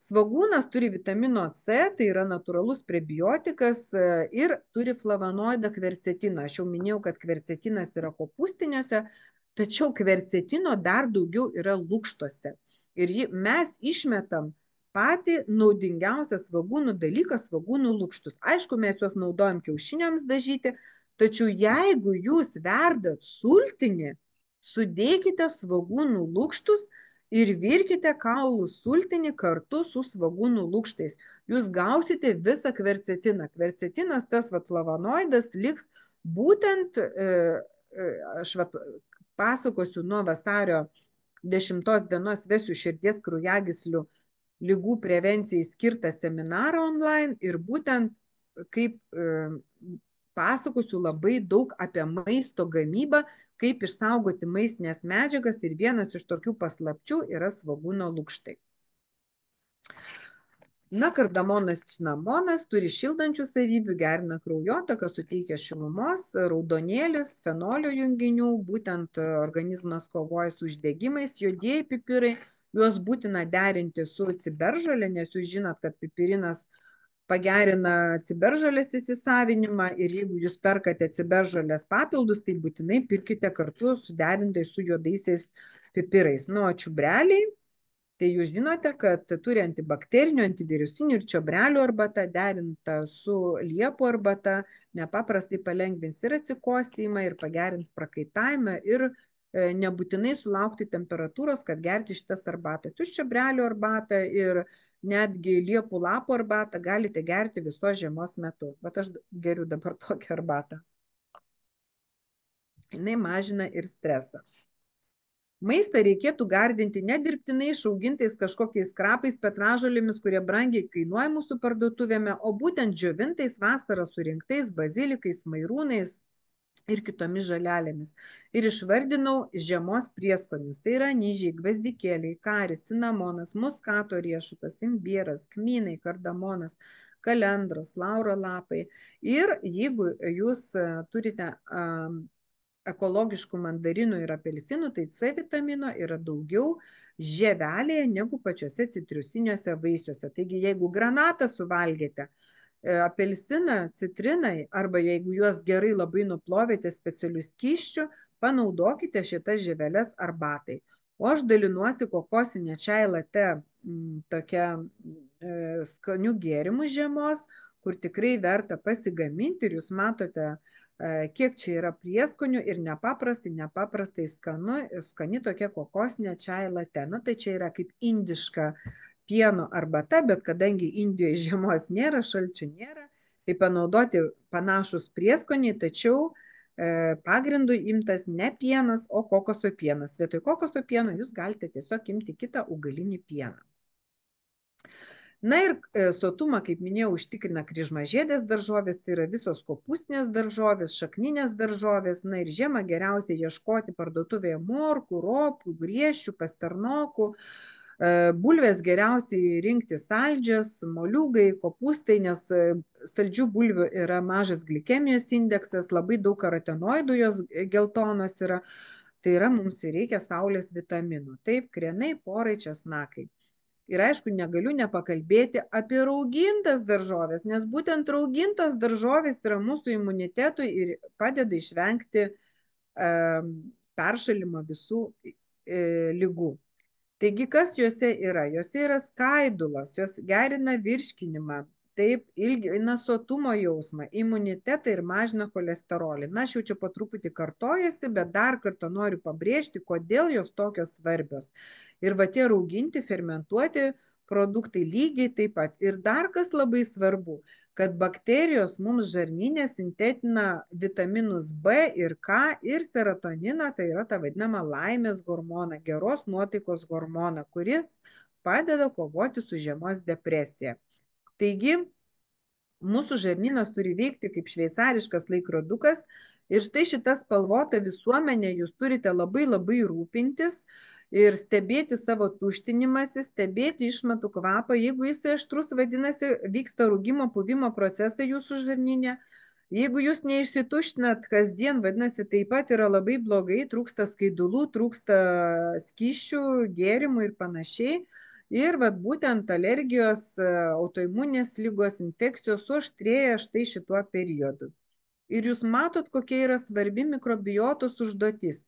Svogūnas turi vitamino C, tai yra natūralus prebiotikas ir turi flavonoidą kvercetiną. Aš jau minėjau, kad kvercetinas yra kopūstiniuose, tačiau kvercetino dar daugiau yra lukštuose. Ir mes išmetam patį naudingiausią svogūnų dalyką, svogūnų lukštus. Aišku, mes juos naudojam kiaušiniams dažyti, tačiau jeigu jūs verdat sultinį, sudėkite svogūnų lukštus ir virkite kaulų sultinį kartu su svogūnų lukštais. Jūs gausite visą kvercetiną. Kvercetinas, tas flavonoidas, liks būtent, aš pasakosiu, nuo vasario 10 dienos vesiu širdies kraujagyslių lygų prevencijai skirtą seminarą online ir būtent kaip pasakosiu labai daug apie maisto gamybą, kaip išsaugoti maistinės medžiagas ir vienas iš tokių paslapčių yra svogūno lukštai. Na, kardamonas, cinamonas turi šildančių savybių, gerina kraujotaką, suteikia šilumos, raudonėlis, fenolio junginių, būtent organizmas kovoja su uždegimais, juodieji pipirai, juos būtina derinti su ciberžolė, nes jūs žinot, kad pipirinas pagerina ciberžolės įsisavinimą ir jeigu jūs perkate ciberžolės papildus, tai būtinai pirkite kartu suderintai su juodaisiais pipirais. Nu, o čiubreliai, tai jūs žinote, kad turi antibakterinių, antivirusinių ir čiobrelių arbata derinta su liepų arbata, nepaprastai palengvins ir atsikosėjimą, ir pagerins prakaitavimą, ir nebūtinai sulaukti temperatūros, kad gerti šitas arbatas. Jūs čiobrelių arbatą ir netgi liepų lapų arbatą galite gerti visos žiemos metu. Bet aš geriu dabar tokią arbatą. Jinai mažina ir stresą. Maistą reikėtų gardinti nedirbtinai išaugintais kažkokiais krapais, petražolėmis, kurie brangiai kainuoja mūsų parduotuvėme, o būtent džiovintais vasarą surinktais bazilikais, mairūnais ir kitomis žalelėmis. Ir išvardinau žiemos prieskonius. Tai yra anyžiai, gvazdikėliai, karis, cinamonas, muskato riešutas, imbieras, kmynai, kardamonas, kalendros, lauro lapai. Ir jeigu jūs turite ekologiškų mandarinų ir apelsinų, tai C vitamino yra daugiau žievelėje negu pačiuose citrusiniuose vaisiuose. Taigi, jeigu granatą suvalgėte, apelsiną, citrinai, arba jeigu juos gerai labai nuplovėte specialių skysčių, panaudokite šitas žieveles arbatai. O aš dalinuosi kokosinė čai latte tokia skanių gėrimų žiemos, kur tikrai verta pasigaminti ir jūs matote, kiek čia yra prieskonių ir nepaprastai skani tokia kokosinė čai latte. Na, tai čia yra kaip indiška pieno arbata, bet kadangi Indijoje žiemos nėra, šalčių nėra, tai panaudoti panašus prieskoniai, tačiau pagrindu imtas ne pienas, o kokoso pienas. Vietoj kokoso pieno jūs galite tiesiog imti kitą augalinį pieną. Na ir sotumą, kaip minėjau, užtikrina kryžmažiedės daržovės, tai yra visos kopūstinės daržovės, šakninės daržovės. Na ir žiemą geriausiai ieškoti parduotuvėje morkų, ropų, griežčių, pasternokų, Bulvės geriausiai rinkti saldžias, moliūgai, kopūstai, nes saldžių bulvių yra mažas glikemijos indeksas, labai daug karotenoidų jos geltonos yra. Tai yra, mums reikia saulės vitaminų. Taip, krienai, porai, česnakai. Ir aišku, negaliu nepakalbėti apie raugintas daržovės, nes būtent raugintos daržovės yra mūsų imunitetui ir padeda išvengti peršalimo visų lygų. Taigi, kas juose yra? Juose yra skaidulos, jos gerina virškinimą, taip ilgina sotumo jausmą, imunitetą ir mažina cholesterolį. Na, aš jau čia po truputį kartojasi, bet dar kartą noriu pabrėžti, kodėl jos tokios svarbios. Ir va tie rauginti, fermentuoti produktai lygiai taip pat. Ir dar kas labai svarbu, kad bakterijos mums žarnyne sintetina vitaminus B ir K ir serotoniną, tai yra ta vadinama laimės hormoną, geros nuotaikos hormoną, kuris padeda kovoti su žiemos depresija. Taigi, mūsų žarnynas turi veikti kaip šveicariškas laikrodukas ir štai šitą spalvotą visuomenę jūs turite labai labai rūpintis ir stebėti savo tuštinimąsi, stebėti išmatų kvapą. Jeigu jis aštrus, vadinasi, vyksta rūgimo, puvimo procesai jūsų žarnyne. Jeigu jūs neišsituštinat kasdien, vadinasi, taip pat yra labai blogai, trūksta skaidulų, trūksta skysčių, gėrimų ir panašiai. Ir vat, būtent alergijos, autoimuninės lygos, infekcijos suaštrėja štai šituo periodu. Ir jūs matot, kokia yra svarbi mikrobiotos užduotis.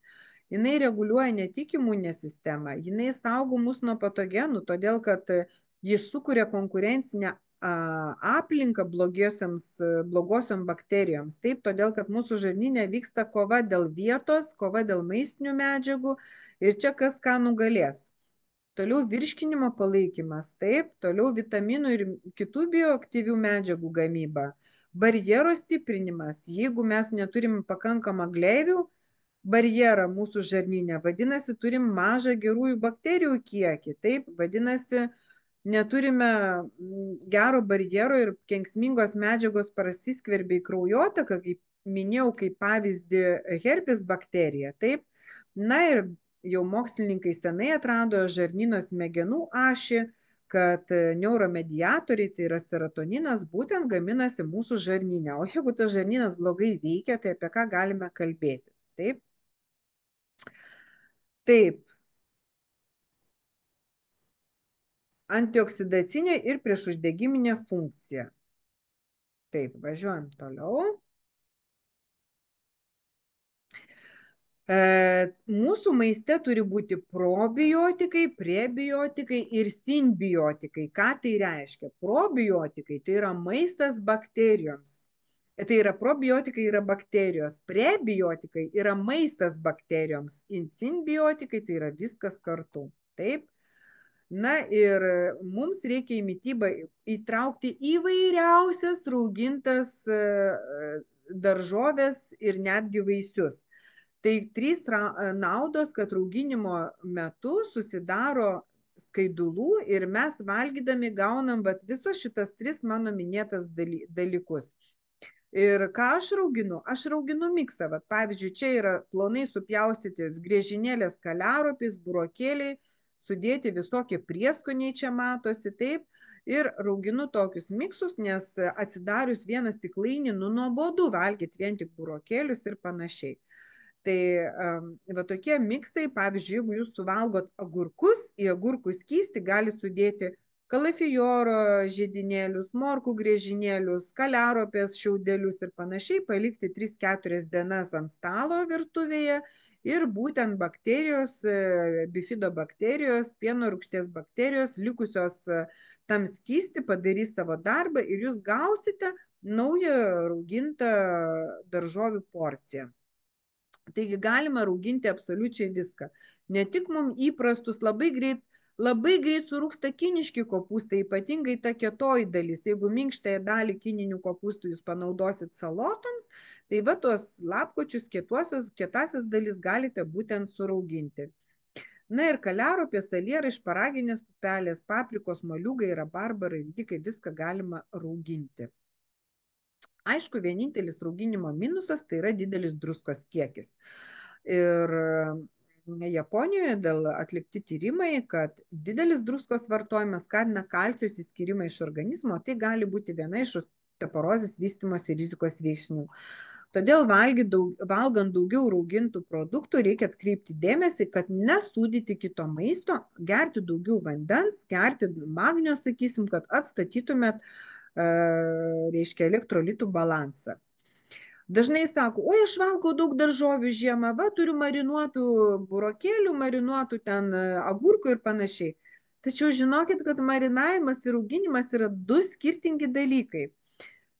Jinai reguliuoja ne tik imuninę sistemą, jinai saugo mus nuo patogenų, todėl kad jis sukuria konkurencinę aplinką blogosiom bakterijoms. Taip, todėl kad mūsų žarnyne vyksta kova dėl vietos, kova dėl maistinių medžiagų ir čia kas ką nugalės. Toliau virškinimo palaikymas, taip, toliau vitaminų ir kitų bioaktyvių medžiagų gamyba, barjero stiprinimas, jeigu mes neturim pakankamą gleivių barjerą mūsų žarnyne, vadinasi, turim mažą gerųjų bakterijų kiekį, taip, vadinasi, neturime gero barjero ir kenksmingos medžiagos prasiskverbia į kraujotaką, kaip minėjau, kaip pavyzdį herpes bakterija, taip, na ir jau mokslininkai senai atrado žarnyno smegenų ašį, kad neuromediatoriai, tai yra serotoninas, būtent gaminasi mūsų žarnyne. O jeigu tas žarnynas blogai veikia, tai apie ką galime kalbėti? Taip. Taip. Antioksidacinė ir priešuždegiminė funkcija. Taip, važiuojam toliau. Mūsų maiste turi būti probiotikai, prebiotikai ir simbiotikai. Ką tai reiškia? Probiotikai tai yra maistas bakterijoms. Tai yra probiotikai yra bakterijos, prebiotikai yra maistas bakterijoms, simbiotikai tai yra viskas kartu. Taip? Na ir mums reikia į mitybą įtraukti įvairiausias raugintas daržovės ir netgi vaisius. Tai trys naudos, kad rauginimo metu susidaro skaidulų ir mes valgydami gaunam visus šitas tris mano minėtas dalykus. Ir ką aš rauginu? Aš rauginu miksą. Vat, pavyzdžiui, čia yra plonai supjaustytis griežinėlės, kaliaropės, burokėliai, sudėti visokie prieskoniai čia matosi, taip. Ir rauginu tokius miksus, nes atsidarius vieną stiklainį, nuobodu valgyti vien tik burokėlius ir panašiai. Tai va tokie miksai, pavyzdžiui, jeigu jūs suvalgot agurkus, į agurkų skystį galite sudėti kalafijoro žiedinėlius, morkų griežinėlius, kaliaropės šiaudelius ir panašiai, palikti 3-4 dienas ant stalo virtuvėje ir būtent bakterijos, bifidobakterijos, pieno rūgšties bakterijos, likusios tam skystį padarys savo darbą ir jūs gausite naują raugintą daržovių porciją. Taigi galima rauginti absoliučiai viską. Ne tik mums įprastus, labai greit surūksta kiniški kopūstai, ypatingai ta kietoji dalis. Jeigu minkštąją dalį kininių kopūstų jūs panaudosit salotoms, tai va tuos lapkočius kietasis dalis galite būtent surauginti. Na ir kaliaropės, salierai, šparaginės pupelės, paprikos, moliūgai, rabarbarai, ridikai, viską galima rauginti. Aišku, vienintelis rauginimo minusas tai yra didelis druskos kiekis. Ir Japonijoje atlikti tyrimai, kad didelis druskos vartojimas skatina kalcio išsiskyrimą iš organizmo, tai gali būti viena iš osteoporozės vystymosi rizikos veiksnių. Todėl valgant daugiau raugintų produktų reikia atkreipti dėmesį, kad nesūdyti kito maisto, gerti daugiau vandens, gerti magnio, sakysim, kad atstatytumėt, reiškia, elektrolitų balansą. Dažnai sako, oi, aš valgau daug daržovių žiemą, va, turiu marinuotų burokėlių, marinuotų ten agurkų ir panašiai. Tačiau žinokit, kad marinavimas ir auginimas yra du skirtingi dalykai.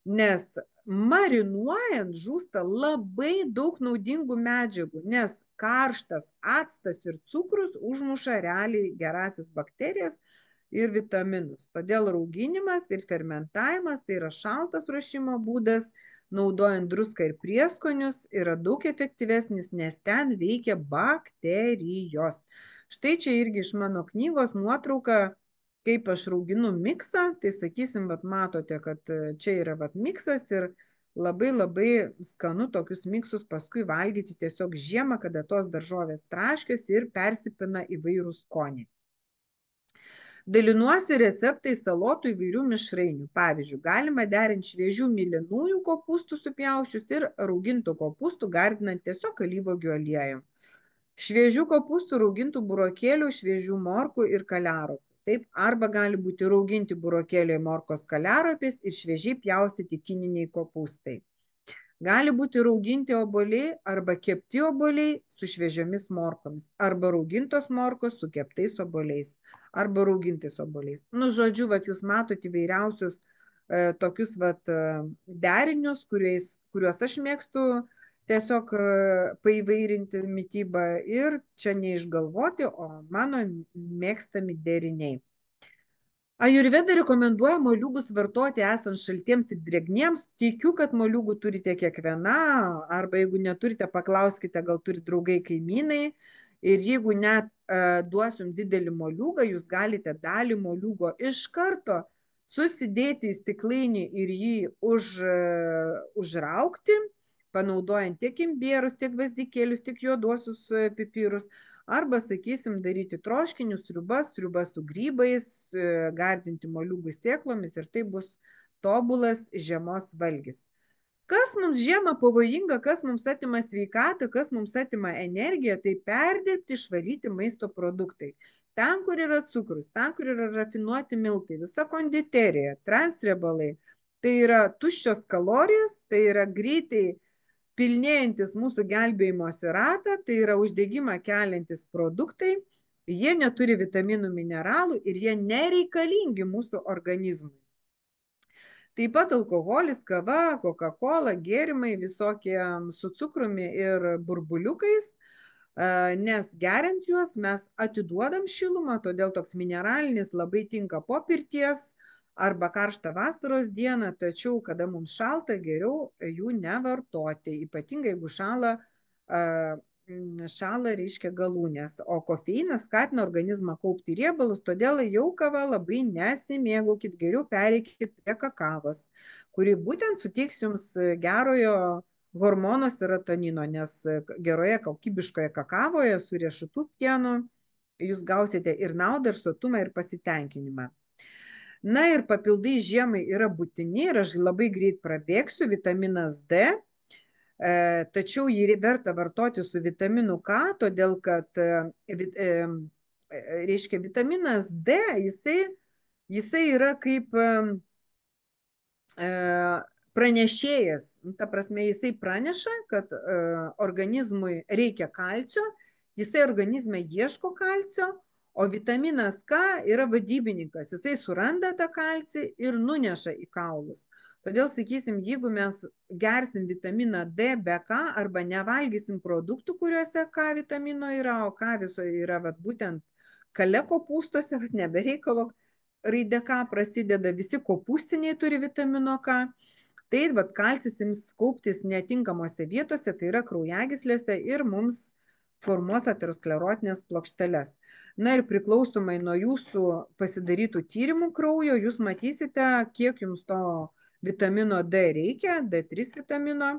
Nes marinuojant žūsta labai daug naudingų medžiagų, nes karštas actas ir cukrus užmuša realiai gerasias bakterijas ir vitaminus. Todėl rauginimas ir fermentavimas, tai yra šaltas ruošimo būdas, naudojant druską ir prieskonius, yra daug efektyvesnis, nes ten veikia bakterijos. Štai čia irgi iš mano knygos nuotrauka, kaip aš rauginu miksą, tai sakysim, vat, matote, kad čia yra vat, miksas ir labai labai skanu tokius miksus paskui valgyti tiesiog žiemą, kada tos daržovės traškios ir persipina įvairūs skoniai. Dalinuosi receptais salotų įvairių mišrainių. Pavyzdžiui, galima derinti šviežių mėlynųjų kopūstų supjaušius ir raugintų kopūstų gardinant tiesiog alyvuogių aliejum. Šviežių kopūstų, raugintų burokėlių, šviežių morkų ir kaliaropų. Taip, arba gali būti rauginti burokėliai, morkos, kaliaropės ir šviežiai pjaustyti kininiai kopūstai. Gali būti rauginti obuoliai arba kepti obuoliai su šviežiomis morkomis, arba raugintos morkos su keptais obuoliais, arba raugintais obuoliais. Nu, žodžiu, vat, jūs matote įvairiausius tokius vat, derinius, kuriuos aš mėgstu tiesiog paįvairinti mitybą ir čia neišgalvoti, o mano mėgstami deriniai. Ajurveda rekomenduoja moliūgus vartoti esant šaltiems ir drėgniems. Tikiu, kad moliūgų turite kiekviena, arba jeigu neturite, paklauskite, gal turi draugai kaimynai. Ir jeigu net duosim didelį moliūgą, jūs galite dalį moliūgo iš karto susidėti į stiklainį ir jį užraukti, panaudojant tiek imbierus, tiek gvazdikėlius, tiek juoduosius pipirus. Arba, sakysim, daryti troškinius, sriubas su grybais, gardinti moliūgų sėklomis ir tai bus tobulas žiemos valgis. Kas mums žiemą pavojinga, kas mums atima sveikatą, kas mums atima energiją, tai perdirbti, išvalyti maisto produktai. Ten, kur yra cukrus, ten, kur yra rafinuoti miltai, visa konditerija, transriebalai, tai yra tuščios kalorijos, tai yra greitai pilnėjantis mūsų gelbėjimosi ratą, tai yra uždegimą keliantis produktai, jie neturi vitaminų, mineralų ir jie nereikalingi mūsų organizmui. Taip pat alkoholis, kava, Coca-Cola, gėrimai visokie su cukrumi ir burbuliukais, nes geriant juos mes atiduodam šilumą, todėl toks mineralinis labai tinka po pirties, arba karštą vasaros dieną, tačiau kada mums šalta, geriau jų nevartoti, ypatingai jeigu šala, reiškia galūnės, o kofeinas skatina organizmą kaupti riebalus, todėl jau kava labai nesimėgaukit, geriau pereikit prie kakavos, kuri būtent suteiks jums gerojo hormono serotonino, nes geroje kokybiškoje kakavoje su riešutų pienu jūs gausite ir naudą, ir sotumą, ir pasitenkinimą. Na ir papildai žiemai yra būtini ir aš labai greit prabėgsiu, vitaminas D, tačiau jį verta vartoti su vitaminu K, todėl kad, reiškia, vitaminas D, jisai yra kaip pranešėjas, ta prasme, jisai praneša, kad organizmui reikia kalcio, jisai organizme ieško kalcio, o vitaminas K yra vadybininkas, jisai suranda tą kalcį ir nuneša į kaulus. Todėl, sakysim, jeigu mes gersim vitaminą D be K arba nevalgysim produktų, kuriuose K vitamino yra, o K viso yra vat, būtent kale kopūstuose, nebereikalo raidė K prasideda, visi kopūstiniai turi vitamino K, tai vat, kalcis ims kauptis netinkamose vietose, tai yra kraujagyslėse ir mums formuos aterosklerotinės plokšteles. Na ir priklausomai nuo jūsų pasidarytų tyrimų kraujo, jūs matysite, kiek jums to vitamino D reikia, D3 vitamino.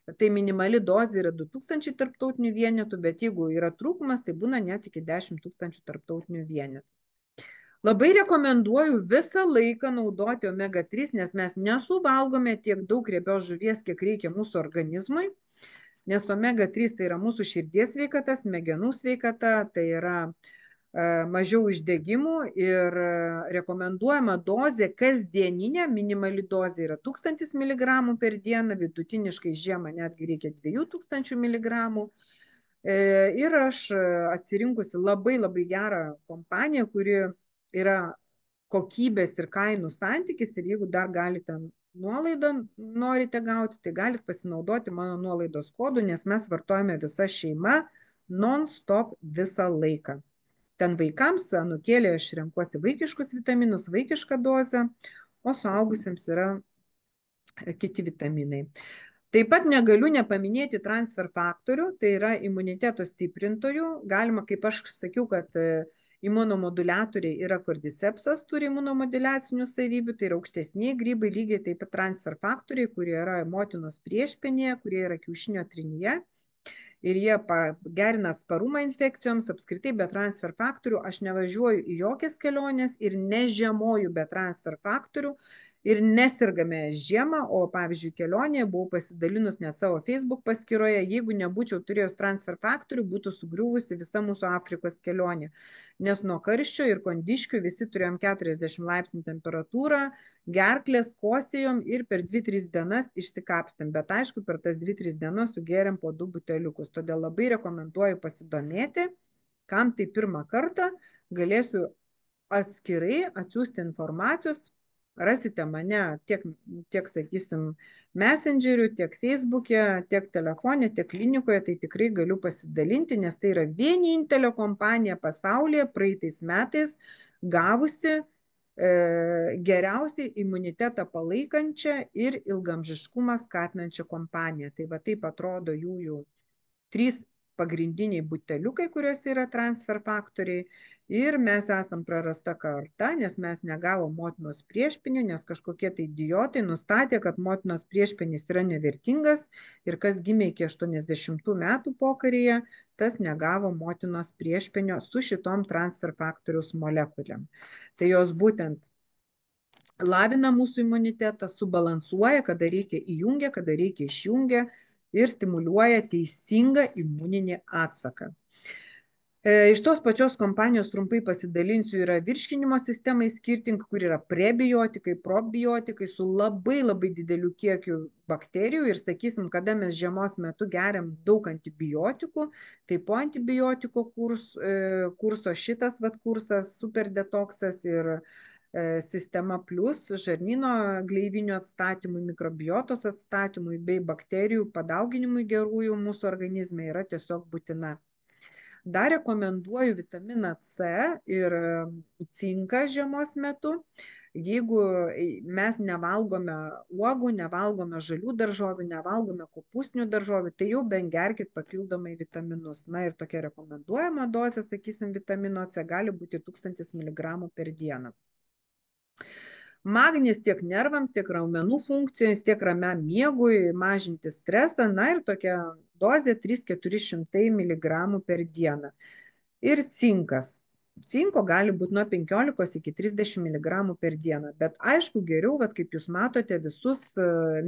Tai minimali dozė yra 2000 tarptautinių vienetų, bet jeigu yra trūkumas, tai būna net iki 10 000 tarptautinių vienetų. Labai rekomenduoju visą laiką naudoti omega-3, nes mes nesuvalgome tiek daug riebios žuvies, kiek reikia mūsų organizmui, nes omega-3 tai yra mūsų širdies sveikata, smegenų sveikata, tai yra mažiau uždegimų ir rekomenduojama dozė kasdieninė, minimali dozė yra 1000 mg per dieną, vidutiniškai žiemą netgi reikia 2000 mg. Ir aš atsirinkusi labai labai gerą kompaniją, kuri yra kokybės ir kainų santykis, ir jeigu dar galite nuolaidą norite gauti, tai galite pasinaudoti mano nuolaidos kodu, nes mes vartojame visa šeima non-stop visą laiką. Ten vaikams, anūkėlė, aš renkuosi vaikiškus vitaminus, vaikišką dozę, o suaugusiems yra kiti vitaminai. Taip pat negaliu nepaminėti transfer faktorių, tai yra imuniteto stiprintojų. Galima, kaip aš sakiau, kad imunomoduliatoriai yra kordycepsas, turi imunomoduliacinių savybių, tai yra aukštesniai grybai, lygiai taip pat transfer faktoriai, kurie yra motinos priešpenėje, kurie yra kiaušinio trinyje. Ir jie gerina atsparumą infekcijoms, apskritai be transfer faktorių aš nevažiuoju į jokias keliones ir nežiemoju be transfer faktorių ir nesirgame žiemą, o pavyzdžiui kelionėje buvau pasidalinus net savo Facebook paskyroje, jeigu nebūčiau turėjus transfer faktorių, būtų sugriuvusi visa mūsų Afrikos kelionė, nes nuo karščio ir kondiškių visi turėjom 40 laipsnių temperatūrą, gerklės kosėjom ir per 2-3 dienas išsikapstėm, bet aišku, per tas 2-3 dienas sugėrėm po 2 buteliukus, todėl labai rekomenduoju pasidomėti, kam tai pirmą kartą, galėsiu atskirai atsiųsti informacijos, rasite mane tiek sakysim, Messengeriu, tiek Facebook'e, tiek telefone, tiek klinikoje, tai tikrai galiu pasidalinti, nes tai yra vienintelė kompanija pasaulyje praeitais metais gavusi geriausiai imunitetą palaikančią ir ilgamžiškumą skatinančią kompaniją. Tai va taip atrodo jų 3 pagrindiniai buteliukai, kuriuose yra transfer faktoriai. Ir mes esam prarasta karta, nes mes negavom motinos priešpenių, nes kažkokie tai idiotai nustatė, kad motinos priešpenis yra nevertingas ir kas gimė iki 80 metų pokaryje, tas negavo motinos priešpenio su šitom transfer faktoriaus molekuliam. Tai jos būtent lavina mūsų imunitetą, subalansuoja, kada reikia įjungia, kada reikia išjungia ir stimuliuoja teisingą imuninį atsaką. Iš tos pačios kompanijos trumpai pasidalinsiu, yra virškinimo sistemai skirtingi, kur yra prebiotikai, probiotikai su labai labai dideliu kiekiu bakterijų ir sakysim, kada mes žiemos metu geriam daug antibiotikų, tai po antibiotiko kurso šitas kursas, super detoksas ir sistema plus žarnyno gleivinių atstatymui, mikrobiotos atstatymui bei bakterijų padauginimui gerųjų mūsų organizme yra tiesiog būtina. Dar rekomenduoju vitaminą C ir cinką žiemos metu. Jeigu mes nevalgome uogų, nevalgome žalių daržovių, nevalgome kopūstinių daržovių, tai jau bent gerkit papildomai vitaminus. Na ir tokia rekomenduojama dozė, sakysim, vitamino C gali būti 1000 mg per dieną. Magnis tiek nervams, tiek raumenų funkcijoms, tiek ramiam miegui, mažinti stresą, na ir tokia dozė 300-400 mg per dieną. Ir cinkas. Cinko gali būti nuo 15 iki 30 mg per dieną, bet aišku geriau, kaip jūs matote, visus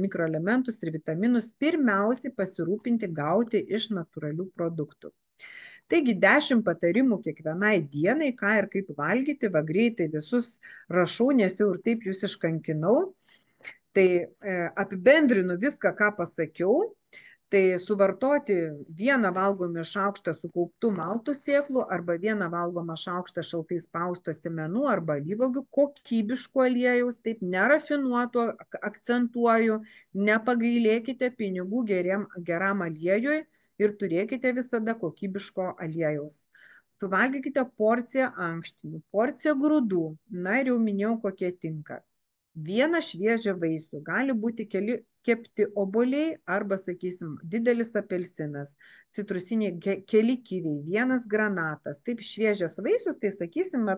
mikroelementus ir vitaminus pirmiausiai pasirūpinti gauti iš natūralių produktų. Taigi 10 patarimų kiekvienai dienai, ką ir kaip valgyti, va greitai visus rašau, nes jau ir taip jūs iškankinau. Tai apibendrinu viską, ką pasakiau. Tai suvartoti 1 valgomą šaukštą sukauptų maltų sėklų arba 1 valgomą šaukštą šaltai spausto sėmenų arba alyvuogių kokybiškų aliejaus, taip nerafinuotų, akcentuoju, nepagailėkite pinigų geram aliejui ir turėkite visada kokybiško aliejaus. Suvalgykite porciją ankštinių, porciją grūdų, na ir jau minėjau, kokie tinka. 1 šviežią vaisių, gali būti kepti obuoliai arba, sakysim, didelis apelsinas, citrusiniai keli kiviai, 1 granatas. Taip šviežias vaisius, tai sakysim,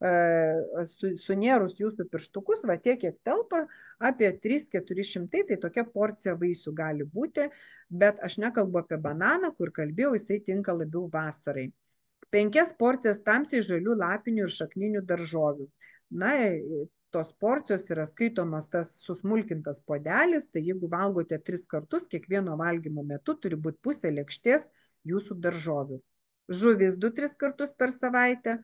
sunėrus jūsų pirštukus, va tiek, kiek telpa, apie 300–400, tai tokia porcija vaisių gali būti, bet aš nekalbu apie bananą, kur kalbėjau, jisai tinka labiau vasarai. 5 porcijas tamsiai žalių lapinių ir šakninių daržovių. Na, tos porcijos yra skaitomos tas susmulkintas puodelis, tai jeigu valgote 3 kartus, kiekvieno valgymo metu turi būti pusė lėkštės jūsų daržovių. Žuvis 2–3 kartus per savaitę.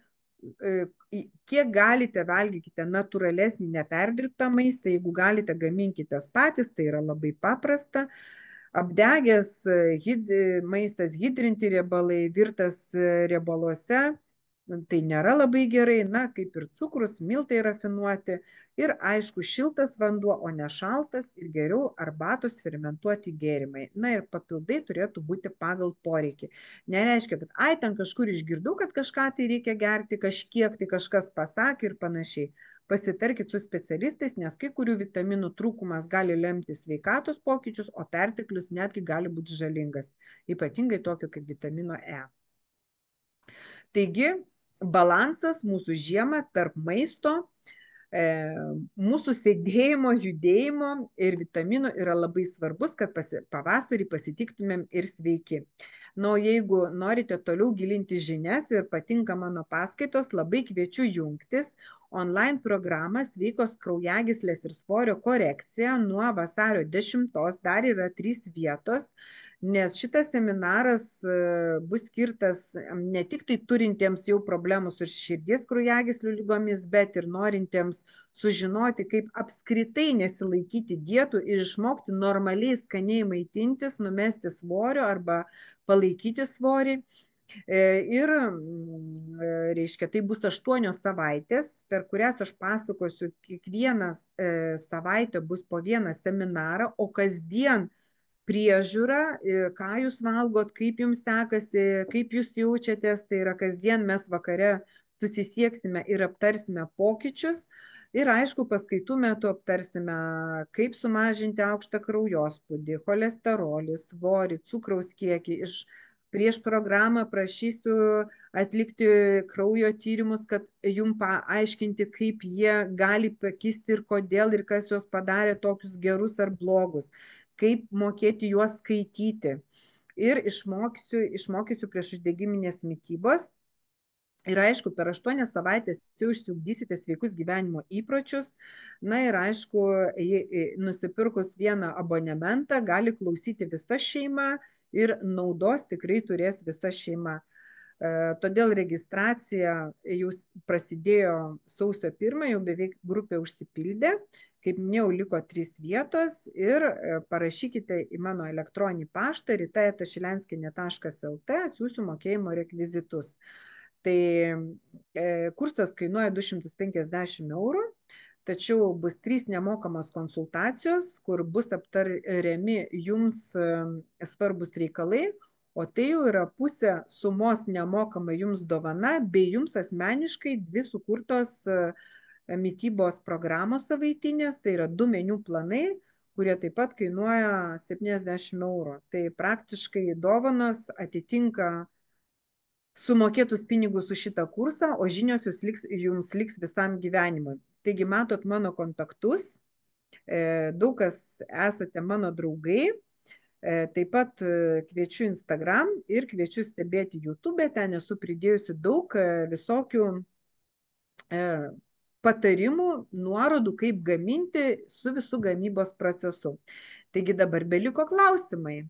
Kiek galite, valgykite natūralesnį, neperdirbtą maistą, jeigu galite, gaminkite patys, tai yra labai paprasta. Apdegęs maistas, hidrinti riebalai, virtas riebaluose, tai nėra labai gerai, na, kaip ir cukrus, miltai rafinuoti ir aišku šiltas vanduo, o ne šaltas ir geriau arbatos fermentuoti gėrimai. Na ir papildai turėtų būti pagal poreikį. Nereiškia, kad ai, ten kažkur išgirdau, kad kažką tai reikia gerti, kažkiek tai kažkas pasakė ir panašiai. Pasitarkit su specialistais, nes kai kurių vitaminų trūkumas gali lemti sveikatos pokyčius, o perteklius netgi gali būti žalingas, ypatingai tokio kaip vitamino E. Taigi, balansas mūsų žiemą tarp maisto, mūsų sėdėjimo, judėjimo ir vitaminų yra labai svarbus, kad pavasarį pasitiktumėm ir sveiki. Na, o jeigu norite toliau gilinti žinias ir patinka mano paskaitos, labai kviečiu jungtis online programą Sveikos kraujagyslės ir svorio korekcija nuo vasario 10, dar yra 3 vietos, nes šitas seminaras bus skirtas ne tik tai turintiems jau problemų su širdies kraujagyslių lygomis, bet ir norintiems sužinoti, kaip apskritai nesilaikyti dietų ir išmokti normaliai skaniai maitintis, numesti svorio arba palaikyti svorį. Ir, reiškia, tai bus 8 savaitės, per kurias aš pasakosiu, kiekvieną savaitę bus po vieną seminarą, o kasdien priežiūra, ką jūs valgot, kaip jums sekasi, kaip jūs jaučiatės, tai yra kasdien mes vakare susisieksime ir aptarsime pokyčius. Ir aišku, paskaitų metu aptarsime, kaip sumažinti aukštą kraujospūdį, cholesterolį, svorį, cukraus kiekį. Prieš programą prašysiu atlikti kraujo tyrimus, kad jums paaiškinti, kaip jie gali pakisti ir kodėl ir kas juos padarė tokius gerus ar blogus, kaip mokėti juos skaityti. Ir išmokysiu priešuždegiminės mitybos. Ir aišku, per 8 savaitės jau išsiugdysite sveikus gyvenimo įpročius. Na ir aišku, nusipirkus vieną abonementą gali klausyti visa šeima ir naudos tikrai turės visa šeima. Todėl registracija jau prasidėjo sausio 1, jau beveik grupė užsipildė. Kaip minėjau, liko 3 vietos ir parašykite į mano elektroninį paštą rita@šilenskienė.lt, atsiųsiu mokėjimo rekvizitus. Tai kursas kainuoja 250 €, tačiau bus 3 nemokamos konsultacijos, kur bus aptariami jums svarbus reikalai, o tai jau yra pusė sumos nemokama jums dovana, bei jums asmeniškai 2 sukurtos mitybos programos savaitinės, tai yra 2 meniu planai, kurie taip pat kainuoja 70 €. Tai praktiškai dovanos atitinka sumokėtus pinigus už šitą kursą, o žinios jums liks visam gyvenimui. Taigi matot mano kontaktus, daug kas esate mano draugai, taip pat kviečiu Instagram ir kviečiu stebėti YouTube, ten esu pridėjusi daug visokių patarimų, nuorodų, kaip gaminti su visų gamybos procesu. Taigi dabar beliko klausimai.